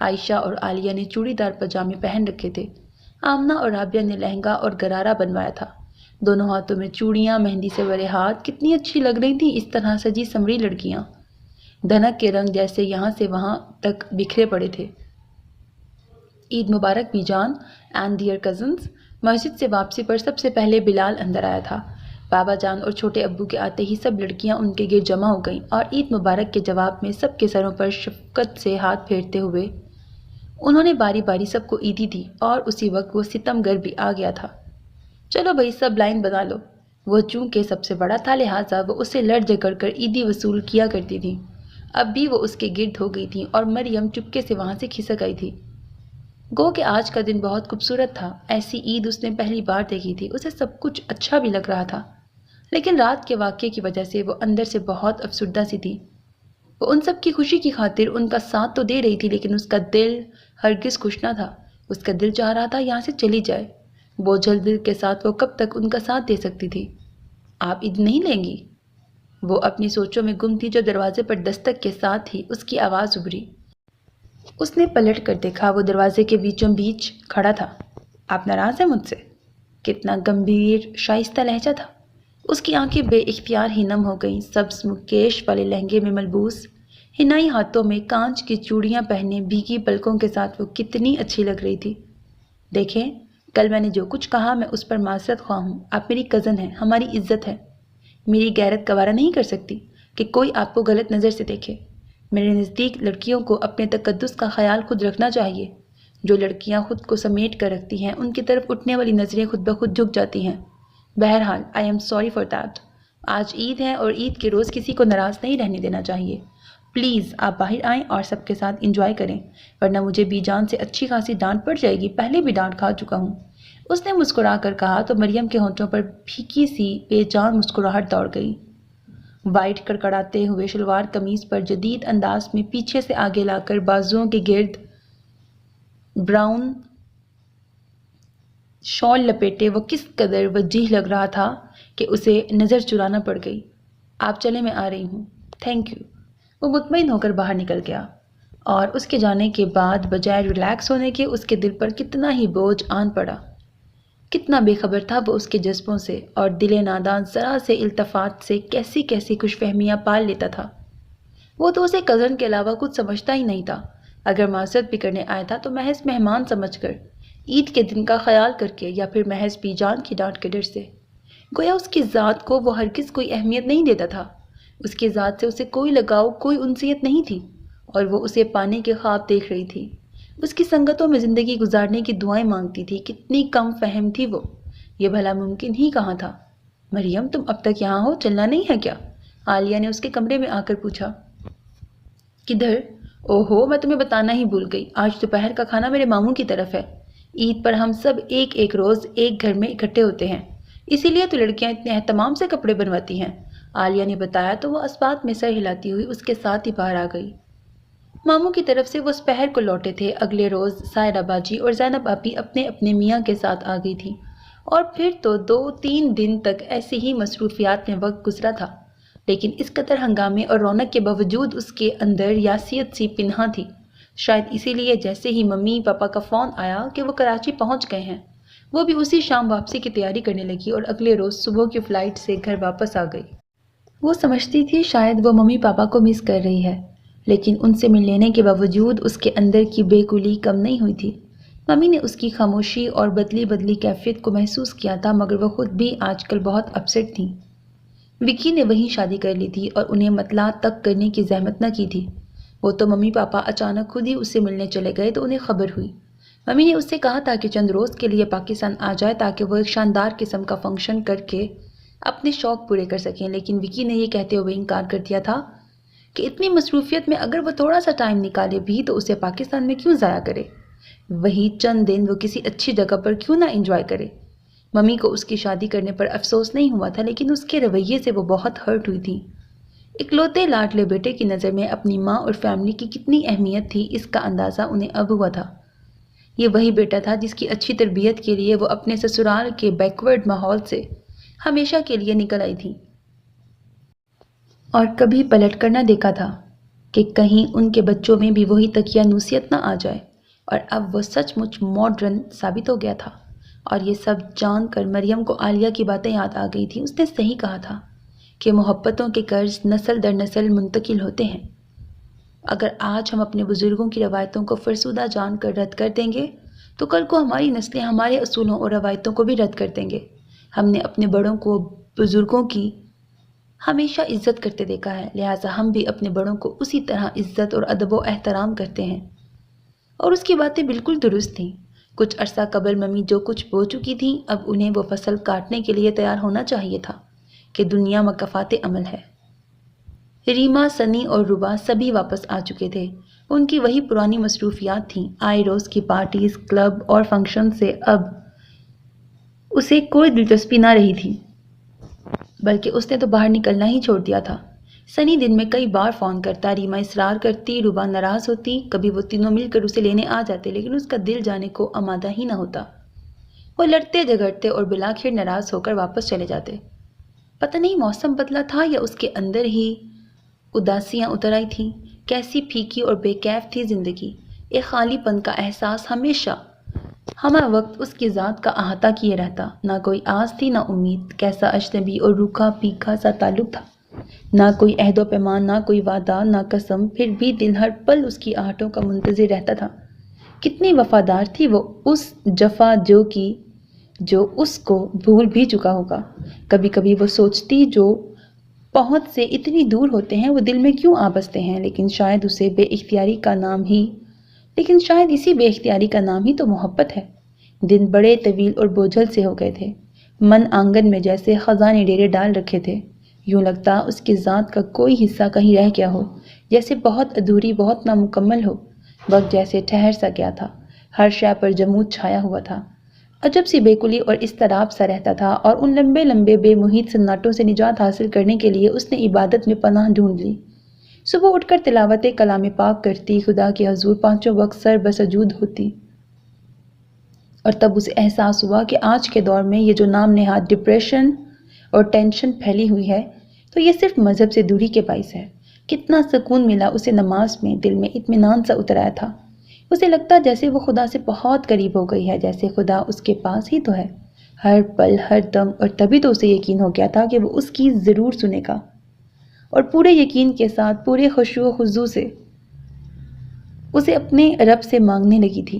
عائشہ اور عالیہ نے چوڑی دار پاجامے پہن رکھے تھے۔ آمنہ اور رابعہ نے لہنگا اور غرارہ بنوایا تھا۔ دونوں ہاتھوں میں چوڑیاں، مہندی سے بھرے ہاتھ، کتنی اچھی لگ رہی تھیں اس طرح سجی سنوری لڑکیاں۔ دھنک کے رنگ جیسے یہاں سے وہاں تک بکھرے پڑے تھے۔ عید مبارک بی جان اینڈ ڈیئر کزنز۔ مسجد سے واپسی پر سب سے پہلے بلال اندر آیا تھا۔ بابا جان اور چھوٹے ابو کے آتے ہی سب لڑکیاں ان کے گرد جمع ہو گئیں اور عید مبارک کے جواب میں سب کے سروں پر شفقت سے ہاتھ پھیرتے ہوئے انہوں نے باری باری سب کو عیدی دی، اور اسی وقت وہ ستم گر بھی آ گیا تھا۔ چلو بھائی سب لائن بنا لو۔ وہ چونکہ سب سے بڑا تھا لہٰذا وہ اسے لڑ جھگڑ کر عیدی وصول کیا کرتی تھی۔ اب بھی وہ اس کے گرد ہو گئی تھی اور مریم چپکے سے وہاں سے کھسک آئی تھی۔ گو کہ آج کا دن بہت خوبصورت تھا۔ ایسی عید اس نے پہلی بار دیکھی تھی۔ اسے سب کچھ اچھا بھی لگ رہا تھا، لیکن رات کے واقعے کی وجہ سے وہ اندر سے بہت افسردہ سی تھی۔ وہ ان سب کی خوشی کی خاطر ان کا ساتھ تو دے رہی تھی، لیکن اس کا دل ہرگز خوش نہ تھا۔ اس کا دل چاہ رہا تھا یہاں سے چلی جائے۔ بوجھل دل کے ساتھ وہ کب تک ان کا ساتھ دے سکتی تھی؟ آپ عید نہیں لیں گی؟ وہ اپنی سوچوں میں گم تھی جو دروازے پر دستک کے ساتھ ہی اس کی آواز ابھری۔ اس نے پلٹ کر دیکھا، وہ دروازے کے بیچوں بیچ کھڑا تھا۔ آپ ناراض ہیں مجھ سے؟ کتنا گمبھیر شائستہ لہجہ تھا۔ اس کی آنکھیں بے اختیار ہی نم ہو گئیں۔ سبز مکیش والے لہنگے میں ملبوس، ہنائی ہاتھوں میں کانچ کی چوڑیاں پہنے، بھیگی پلکوں کے ساتھ وہ کتنی اچھی لگ رہی تھی۔ دیکھیں، کل میں نے جو کچھ کہا میں اس پر معذرت خواہ ہوں۔ آپ میری کزن ہیں، ہماری عزت ہے۔ میری غیرت گوارا نہیں کر سکتی کہ کوئی آپ کو غلط نظر سے دیکھے۔ میرے نزدیک لڑکیوں کو اپنے تقدس کا خیال خود رکھنا چاہیے۔ جو لڑکیاں خود کو سمیٹ کر رکھتی ہیں ان کی طرف اٹھنے والی نظریں خود بخود جھک جاتی ہیں۔ بہرحال I am sorry for that. آج عید ہے اور عید کے روز کسی کو ناراض نہیں رہنے دینا چاہیے۔ پلیز آپ باہر آئیں اور سب کے ساتھ انجوائے کریں، ورنہ مجھے بی جان سے اچھی خاصی ڈانٹ پڑ جائے گی۔ پہلے بھی ڈانٹ کھا چکا ہوں۔ اس نے مسکرا کر کہا تو مریم کے ہونٹوں پر پھیکی سی بے جان مسکراہٹ دوڑ گئی۔ وائٹ کڑکڑاتے ہوئے شلوار قمیض پر جدید انداز میں پیچھے سے آگے لا کر بازوؤں کے گرد براؤن شال لپیٹے وہ کس قدر وجیح لگ رہا تھا کہ اسے نظر چرانا پڑ گئی۔ آپ چلیں، میں آ رہی ہوں۔ Thank you. وہ مطمئن ہو کر باہر نکل گیا، اور اس کے جانے کے بعد بجائے ریلیکس ہونے کے اس کے دل پر کتنا ہی بوجھ آن پڑا۔ کتنا بے خبر تھا وہ اس کے جذبوں سے، اور دل نادان ذرا سے التفات سے کیسی کیسی خوش فہمیاں پال لیتا تھا۔ وہ تو اسے کزن کے علاوہ کچھ سمجھتا ہی نہیں تھا۔ اگر معذرت بھی کرنے آیا تھا تو محض مہمان سمجھ کر، عید کے دن کا خیال کر کے، یا پھر محض بی جان کی ڈانٹ کے ڈر سے۔ گویا اس کی ذات کو وہ ہرگز کوئی اہمیت نہیں دیتا تھا۔ اس کی ذات سے اسے کوئی لگاؤ، کوئی انسیت نہیں تھی، اور وہ اسے پانے کے خواب دیکھ رہی تھی۔ اس کی سنگتوں میں زندگی گزارنے کی دعائیں مانگتی تھی۔ کتنی کم فہم تھی وہ۔ یہ بھلا ممکن ہی کہاں تھا؟ مریم، تم اب تک یہاں ہو، چلنا نہیں ہے کیا؟ عالیہ نے اس کے کمرے میں آ کر پوچھا۔ کدھر؟ اوہو، میں تمہیں بتانا ہی بھول گئی، آج دوپہر کا کھانا میرے ماموں کی طرف ہے۔ عید پر ہم سب ایک ایک روز ایک گھر میں اکٹھے ہوتے ہیں، اسی لیے تو لڑکیاں اتنے اہتمام سے کپڑے بنواتی ہیں، عالیہ نے بتایا تو وہ اسبات میں سر ہلاتی ہوئی اس کے ساتھ ہی باہر آ گئی۔ ماموں کی طرف سے وہ سپہر کو لوٹے تھے۔ اگلے روز سائرہ باجی اور زینب آپی اپنے اپنے میاں کے ساتھ آ گئی تھی، اور پھر تو 2-3 دن تک ایسی ہی مصروفیات میں وقت گزرا تھا، لیکن اس قدر ہنگامے اور رونق کے باوجود اس کے اندر یاسیت سی پنہاں تھی۔ شاید اسی لیے جیسے ہی ممی پاپا کا فون آیا کہ وہ کراچی پہنچ گئے ہیں، وہ بھی اسی شام واپسی کی تیاری کرنے لگی اور اگلے روز صبح کی فلائٹ سے گھر واپس آ گئی۔ وہ سمجھتی تھی شاید وہ ممی پاپا کو مس کر رہی ہے، لیکن ان سے مل لینے کے باوجود اس کے اندر کی بے کلی کم نہیں ہوئی تھی۔ ممی نے اس کی خاموشی اور بدلی بدلی کیفیت کو محسوس کیا تھا، مگر وہ خود بھی آج کل بہت اپسیٹ تھیں۔ وکی نے وہیں شادی کر لی تھی اور انہیں مطلع تک کرنے کی زحمت نہ کی تھی۔ وہ تو ممی پاپا اچانک خود ہی اس سے ملنے چلے گئے تو انہیں خبر ہوئی۔ ممی نے اس سے کہا تھا کہ چند روز کے لیے پاکستان آ جائے تاکہ وہ ایک شاندار قسم کا فنکشن کر کے اپنے شوق پورے کر سکیں، لیکن وکی نے یہ کہتے ہوئے انکار کر دیا تھا کہ اتنی مصروفیت میں اگر وہ تھوڑا سا ٹائم نکالے بھی تو اسے پاکستان میں کیوں ضائع کرے؟ وہی چند دن وہ کسی اچھی جگہ پر کیوں نہ انجوائے کرے؟ ممی کو اس کی شادی کرنے پر افسوس نہیں ہوا تھا، لیکن اس کے رویے سے وہ بہت ہرٹ ہوئی تھی۔ اکلوتے لاڈلے بیٹے کی نظر میں اپنی ماں اور فیملی کی کتنی اہمیت تھی، اس کا اندازہ انہیں اب ہوا تھا۔ یہ وہی بیٹا تھا جس کی اچھی تربیت کے لیے وہ اپنے سسرال کے بیکورڈ ماحول سے ہمیشہ کے لیے نکل آئی تھی اور کبھی پلٹ کر نہ دیکھا تھا۔ کہ کہیں ان کے بچوں میں بھی وہی تقیہ نوسیت نہ آ جائے، اور اب وہ سچ مچ ماڈرن ثابت ہو گیا تھا۔ اور یہ سب جان کر مریم کو عالیہ کی باتیں یاد آ گئی تھیں۔ اس نے صحیح کہا تھا کہ محبتوں کے قرض نسل در نسل منتقل ہوتے ہیں۔ اگر آج ہم اپنے بزرگوں کی روایتوں کو فرسودہ جان کر رد کر دیں گے تو کل کو ہماری نسلیں ہمارے اصولوں اور روایتوں کو بھی رد کر دیں گے۔ ہم نے اپنے بڑوں کو، بزرگوں کی ہمیشہ عزت کرتے دیکھا ہے، لہٰذا ہم بھی اپنے بڑوں کو اسی طرح عزت اور ادب و احترام کرتے ہیں۔ اور اس کی باتیں بالکل درست تھیں۔ کچھ عرصہ قبل ممی جو کچھ بو چکی تھیں، اب انہیں وہ فصل کاٹنے کے لیے تیار ہونا چاہیے تھا کہ دنیا مکافات عمل ہے۔ ریما، سنی اور روبا سبھی واپس آ چکے تھے۔ ان کی وہی پرانی مصروفیات تھیں۔ آئے روز کی پارٹیز، کلب اور فنکشن سے اب اسے کوئی دلچسپی نہ رہی تھی، بلکہ اس نے تو باہر نکلنا ہی چھوڑ دیا تھا۔ سنی دن میں کئی بار فون کرتا، ریما اصرار کرتی، روبا ناراض ہوتی، کبھی وہ تینوں مل کر اسے لینے آ جاتے، لیکن اس کا دل جانے کو آمادہ ہی نہ ہوتا۔ وہ لڑتے جھگڑتے اور بلاخر ناراض ہو کر واپس چلے جاتے۔ پتہ نہیں موسم بدلا تھا یا اس کے اندر ہی اداسیاں اتر آئی تھیں۔ کیسی پھیکی اور بے کیف تھی زندگی۔ ایک خالی پن کا احساس ہمیشہ ہمہ وقت اس کی ذات کا احاطہ کیے رہتا۔ نہ کوئی آس تھی، نہ امید۔ کیسا اجنبی اور روکھا پھیکا سا تعلق تھا۔ نہ کوئی عہد و پیمان، نہ کوئی وعدہ، نہ قسم، پھر بھی دل ہر پل اس کی آہٹوں کا منتظر رہتا تھا۔ کتنی وفادار تھی وہ اس جفا جو اس کو بھول بھی چکا ہوگا۔ کبھی کبھی وہ سوچتی جو پہنچ سے اتنی دور ہوتے ہیں وہ دل میں کیوں آ بستے ہیں، لیکن شاید اسی بے اختیاری کا نام ہی تو محبت ہے۔ دن بڑے طویل اور بوجھل سے ہو گئے تھے۔ من آنگن میں جیسے خزاں نے ڈیرے ڈال رکھے تھے۔ یوں لگتا اس کی ذات کا کوئی حصہ کہیں رہ گیا ہو، جیسے بہت ادھوری، بہت نامکمل ہو۔ وقت جیسے ٹھہر سا گیا تھا، ہر شے پر جمود چھایا ہوا تھا۔ عجب سی بیکلی اور اضطراب سا رہتا تھا، اور ان لمبے لمبے بے محیط سناٹوں سے نجات حاصل کرنے کے لیے اس نے عبادت میں پناہ ڈھونڈ لی۔ صبح اٹھ کر تلاوت کلام پاک کرتی، خدا کے حضور پانچوں وقت سر بسجود ہوتی، اور تب اسے احساس ہوا کہ آج کے دور میں یہ جو نام نہاد ڈپریشن اور ٹینشن پھیلی ہوئی ہے، تو یہ صرف مذہب سے دوری کے باعث ہے۔ کتنا سکون ملا اسے نماز میں، دل میں اطمینان سا اتر آیا تھا۔ اسے لگتا جیسے وہ خدا سے بہت قریب ہو گئی ہے، جیسے خدا اس کے پاس ہی تو ہے، ہر پل، ہر دم۔ اور تبھی تو اسے یقین ہو گیا تھا کہ وہ اس کی ضرور سنے گا، اور پورے یقین کے ساتھ، پورے خشوع و خضوع سے اسے اپنے رب سے مانگنے لگی تھی۔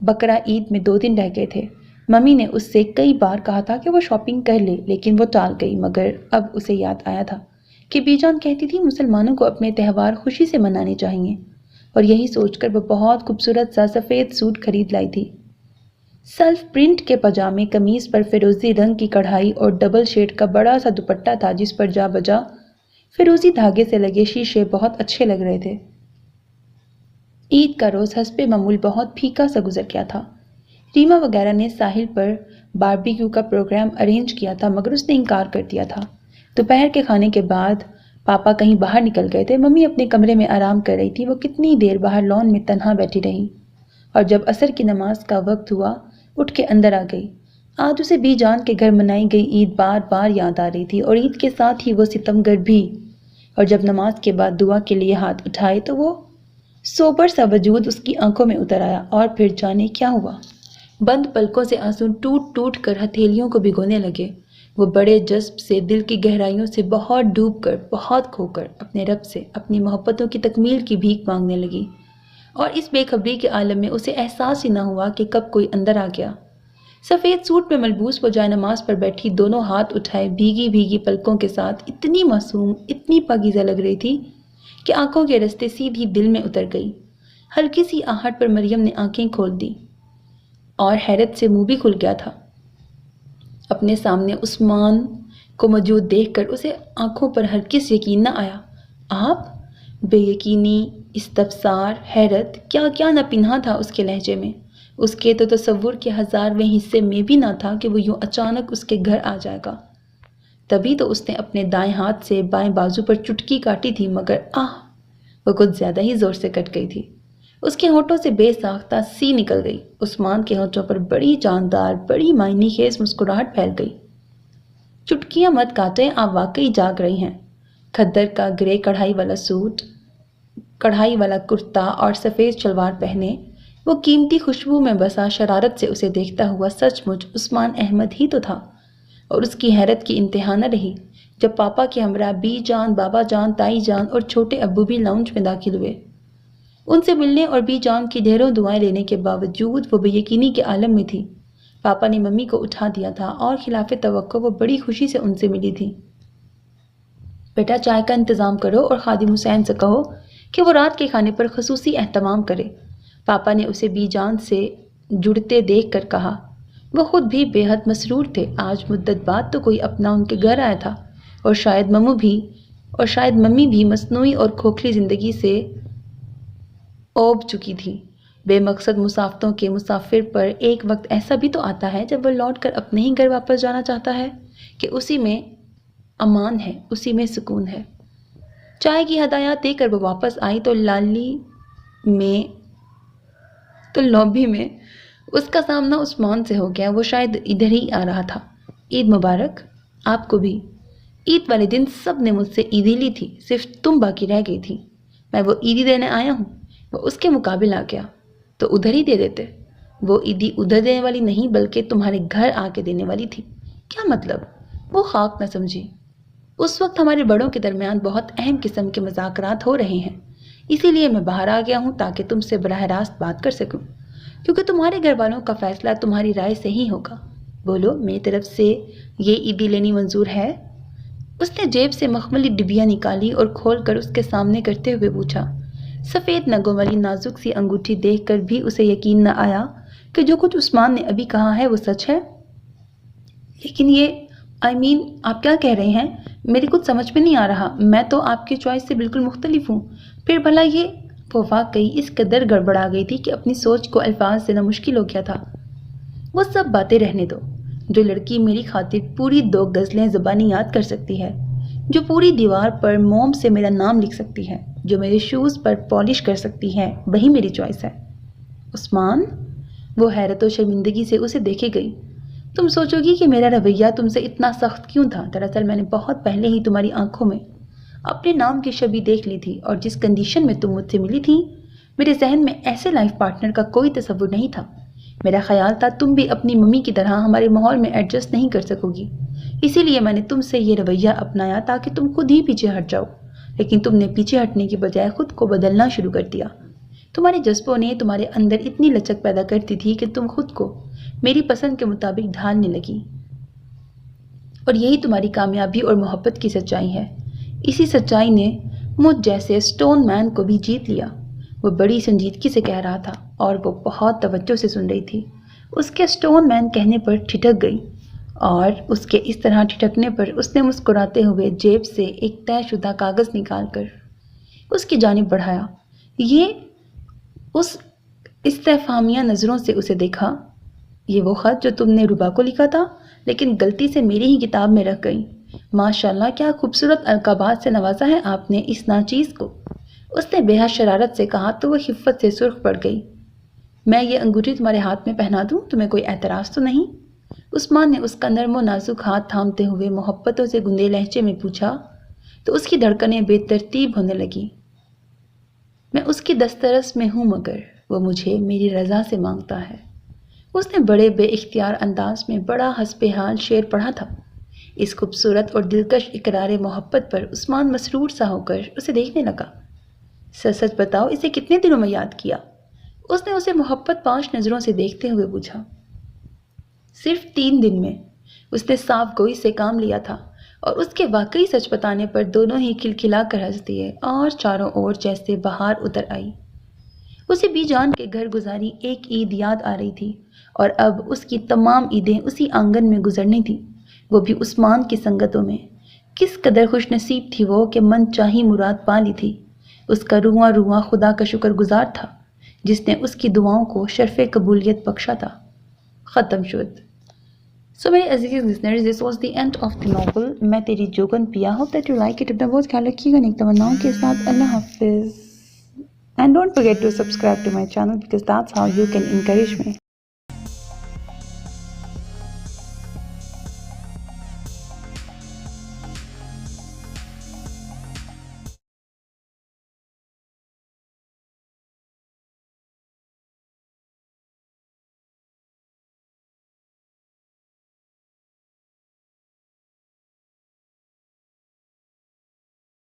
بقرہ عید میں 2 دن رہ گئے تھے۔ ممی نے اس سے کئی بار کہا تھا کہ وہ شاپنگ کر لے، لیکن وہ ٹال گئی، مگر اب اسے یاد آیا تھا کہ بی جان کہتی تھی مسلمانوں کو اپنے تہوار خوشی سے منانے چاہیے، اور یہی سوچ کر وہ بہت خوبصورت سا سفید سوٹ خرید لائی تھی۔ سیلف پرنٹ کے پاجامے، قمیص پر فیروزی رنگ کی کڑھائی اور ڈبل شیڈ کا بڑا سا دوپٹہ تھا جس پر جا بجا فیروزی دھاگے سے لگے شیشے بہت اچھے لگ رہے تھے۔ عید کا روز حسب معمول بہت پھیکا سا گزر گیا تھا۔ ریما وغیرہ نے ساحل پر باربیکیو کا پروگرام ارینج کیا تھا، مگر اس نے انکار کر دیا تھا۔ دوپہر کے کھانے کے بعد پاپا کہیں باہر نکل گئے تھے، ممی اپنے کمرے میں آرام کر رہی تھی۔ وہ کتنی دیر باہر لان میں تنہا بیٹھی رہی، اور جب عصر کی نماز کا وقت ہوا اٹھ کے اندر آ گئی۔ آج اسے بی جان کے گھر منائی گئی عید بار بار یاد آ رہی تھی، اور عید کے ساتھ ہی وہ ستمگر بھی۔ اور جب نماز کے بعد دعا کے لیے ہاتھ اٹھائے تو وہ سوبر سا وجود اس کی آنکھوں میں اتر آیا، اور پھر جانے کیا ہوا۔ بند پلکوں سے آنسو ٹوٹ ٹوٹ کر ہتھیلیوں کو بھگونے لگے۔ وہ بڑے جذب سے دل کی گہرائیوں سے بہت ڈوب کر، بہت کھو کر اپنے رب سے اپنی محبتوں کی تکمیل کی بھیک مانگنے لگی، اور اس بے خبری کے عالم میں اسے احساس ہی نہ ہوا کہ کب کوئی اندر آ گیا۔ سفید سوٹ میں ملبوس وہ جائے نماز پر بیٹھی، دونوں ہاتھ اٹھائے، بھیگی بھیگی پلکوں کے ساتھ، اتنی معصوم، اتنی پاکیزہ لگ رہی تھی کہ آنکھوں کے رستے سیدھی دل میں اتر گئی۔ ہلکی سی آہٹ پر مریم نے آنکھیں کھول دی، اور حیرت سے منہ بھی کھل گیا تھا۔ اپنے سامنے عثمان کو موجود دیکھ کر اسے آنکھوں پر ہرگز یقین نہ آیا۔ آپ؟ بے یقینی، استفسار، حیرت، کیا کیا نہ پنہا تھا اس کے لہجے میں۔ اس کے تو تصور کے 1000ویں حصے میں بھی نہ تھا کہ وہ یوں اچانک اس کے گھر آ جائے گا۔ تبھی تو اس نے اپنے دائیں ہاتھ سے بائیں بازو پر چٹکی کاٹی تھی، مگر وہ کچھ زیادہ ہی زور سے کٹ گئی تھی۔ اس کے ہونٹوں سے بے ساختہ سی نکل گئی۔ عثمان کے ہونٹوں پر بڑی جاندار، بڑی معنی خیز مسکراہٹ پھیل گئی۔ چٹکیاں مت کاٹیں، آپ واقعی جاگ رہی ہیں۔ کھدر کا گرے کڑھائی والا سوٹ، کڑھائی والا کرتا اور سفید شلوار پہنے وہ قیمتی خوشبو میں بسا شرارت سے اسے دیکھتا ہوا سچ مچ عثمان احمد ہی تو تھا، اور اس کی حیرت کی انتہا نہ رہی جب پاپا کے ہمراہ بی جان، بابا جان، تائی جان اور چھوٹے ابو بھی لاؤنج میں داخل ہوئے۔ ان سے ملنے اور بی جان کی ڈھیروں دعائیں لینے کے باوجود وہ بے یقینی کے عالم میں تھی۔ پاپا نے ممی کو اٹھا دیا تھا اور خلاف توقع وہ بڑی خوشی سے ان سے ملی تھی۔ بیٹا چائے کا انتظام کرو اور خادم حسین سے کہو کہ وہ رات کے کھانے پر خصوصی اہتمام کرے، پاپا نے اسے بی جان سے جڑتے دیکھ کر کہا۔ وہ خود بھی بے حد مسرور تھے، آج مدت بعد تو کوئی اپنا ان کے گھر آیا تھا، اور شاید ممی بھی مصنوعی اور کھوکھلی زندگی سے اوب چکی تھی۔ بے مقصد مسافتوں کے مسافر پر ایک وقت ایسا بھی تو آتا ہے جب وہ لوٹ کر اپنے ہی گھر واپس جانا چاہتا ہے کہ اسی میں امان ہے، اسی میں سکون ہے۔ چائے کی ہدایات دے کر وہ واپس آئی تو لابی میں اس کا سامنا عثمان سے ہو گیا۔ وہ شاید ادھر ہی آ رہا تھا۔ عید مبارک آپ کو بھی۔ عید والے دن سب نے مجھ سے عیدی لی تھی، صرف تم باقی رہ گئی تھی۔ میں وہ عیدی دینے آیا ہوں۔ وہ اس کے مقابل آ گیا تو ادھر ہی دے دیتے۔ وہ عیدی ادھر دینے والی نہیں بلکہ تمہارے گھر آ کے دینے والی تھی۔ کیا مطلب؟ وہ خاک نہ سمجھی۔ اس وقت ہمارے بڑوں کے درمیان بہت اہم قسم کے مذاکرات ہو رہے ہیں، اسی لیے میں باہر آ گیا ہوں تاکہ تم سے براہ راست بات کر سکوں، کیونکہ تمہارے گھر والوں کا فیصلہ تمہاری رائے سے ہی ہوگا۔ بولو، میری طرف سے یہ عیدی لینی منظور ہے؟ اس نے جیب سے مخملی ڈبیا نکالی اور کھول کر اس کے سامنے کرتے ہوئے پوچھا۔ سفید نگوں والی نازک سی انگوٹھی دیکھ کر بھی اسے یقین نہ آیا کہ جو کچھ عثمان نے ابھی کہا ہے وہ سچ ہے۔ لیکن یہ آپ کیا کہہ رہے ہیں؟ میری کچھ سمجھ میں نہیں آ رہا۔ میں تو آپ کی چوائس سے بالکل مختلف ہوں۔ پھر بھلا یہ؟ وہ واقعی اس قدر گڑبڑا گئی تھی کہ اپنی سوچ کو الفاظ دینا مشکل ہو گیا تھا۔ وہ سب باتیں رہنے دو۔ جو لڑکی میری خاطر پوری 2 غزلیں زبانی یاد کر سکتی ہے، جو پوری دیوار پر موم سے میرا نام لکھ سکتی ہے، جو میرے شوز پر پالش کر سکتی ہے، وہی میری چوائس ہے۔ عثمان، وہ حیرت و شرمندگی سے اسے دیکھے گئی۔ تم سوچو گی کہ میرا رویہ تم سے اتنا سخت کیوں تھا؟ دراصل میں نے بہت پہلے ہی تمہاری آنکھوں میں اپنے نام کی شبیہ دیکھ لی تھی، اور جس کنڈیشن میں تم مجھ سے ملی تھی، میرے ذہن میں ایسے لائف پارٹنر کا کوئی تصور نہیں تھا۔ میرا خیال تھا تم بھی اپنی ممی کی طرح ہمارے ماحول میں ایڈجسٹ نہیں کر سکو گی، اسی لیے میں نے تم سے یہ رویہ اپنایا تاکہ تم خود ہی پیچھے ہٹ جاؤ، لیکن تم نے پیچھے ہٹنے کی بجائے خود کو بدلنا شروع کر دیا۔ تمہارے جذبوں نے تمہارے اندر اتنی لچک پیدا کر دی تھی کہ تم خود کو میری پسند کے مطابق ڈھالنے لگی، اور یہی تمہاری کامیابی اور محبت کی سچائی ہے۔ اسی سچائی نے مجھ جیسے سٹون مین کو بھی جیت لیا۔ وہ بڑی سنجیدگی سے کہہ رہا تھا اور وہ بہت توجہ سے سن رہی تھی۔ اس کے سٹون مین کہنے پر ٹھٹک گئی، اور اس کے اس طرح ٹھٹکنے پر اس نے مسکراتے ہوئے جیب سے ایک طے شدہ کاغذ نکال کر اس کی جانب بڑھایا۔ یہ اس استفہامیہ نظروں سے اسے دیکھا۔ یہ وہ خط جو تم نے ربا کو لکھا تھا، لیکن غلطی سے میری ہی کتاب میں رکھ گئی۔ ماشاءاللہ، کیا خوبصورت القابات سے نوازا ہے آپ نے اس ناچیز کو، اس نے بے حد شرارت سے کہا تو وہ خفت سے سرخ پڑ گئی۔ میں یہ انگوٹھی تمہارے ہاتھ میں پہنا دوں؟ تمہیں کوئی اعتراض تو نہیں؟ عثمان نے اس کا نرم و نازک ہاتھ تھامتے ہوئے محبتوں سے گندے لہجے میں پوچھا تو اس کی دھڑکنیں بے ترتیب ہونے لگی۔ میں اس کی دسترس میں ہوں، مگر وہ مجھے میری رضا سے مانگتا ہے۔ اس نے بڑے بے اختیار انداز میں بڑا حسب حال شعر پڑھا تھا۔ اس خوبصورت اور دلکش اقرار محبت پر عثمان مسرور سا ہو کر اسے دیکھنے لگا۔ سچ بتاؤ، اسے کتنے دنوں میں یاد کیا؟ اس نے اسے محبت پاش نظروں سے دیکھتے ہوئے پوچھا۔ صرف 3 دن میں۔ اس نے صاف گوئی سے کام لیا تھا، اور اس کے واقعی سچ بتانے پر دونوں ہی کھلکھلا کر ہنس دیے، اور چاروں اور جیسے بہار اتر آئی۔ اسے بی جان کے گھر گزاری ایک عید یاد آ رہی تھی، اور اب اس کی تمام عیدیں اسی آنگن میں گزرنی تھی، وہ بھی عثمان کی سنگتوں میں۔ کس قدر خوش نصیب تھی وہ کہ من چاہی مراد پا لی تھی۔ اس کا رواں رواں خدا کا شکر گزار تھا جس نے اس کی دعاؤں کو شرف قبولیت بخشا تھا۔ ختم شد۔ So میرے عزیز listeners, this was the end of the novel میں تیری جوگن پیا. hope that you like it. اپنا بہت خیال رکھیے گا نیک تمناؤں کے ساتھ. اللہ حافظ. And don't forget to subscribe to my channel because that's how you can encourage me.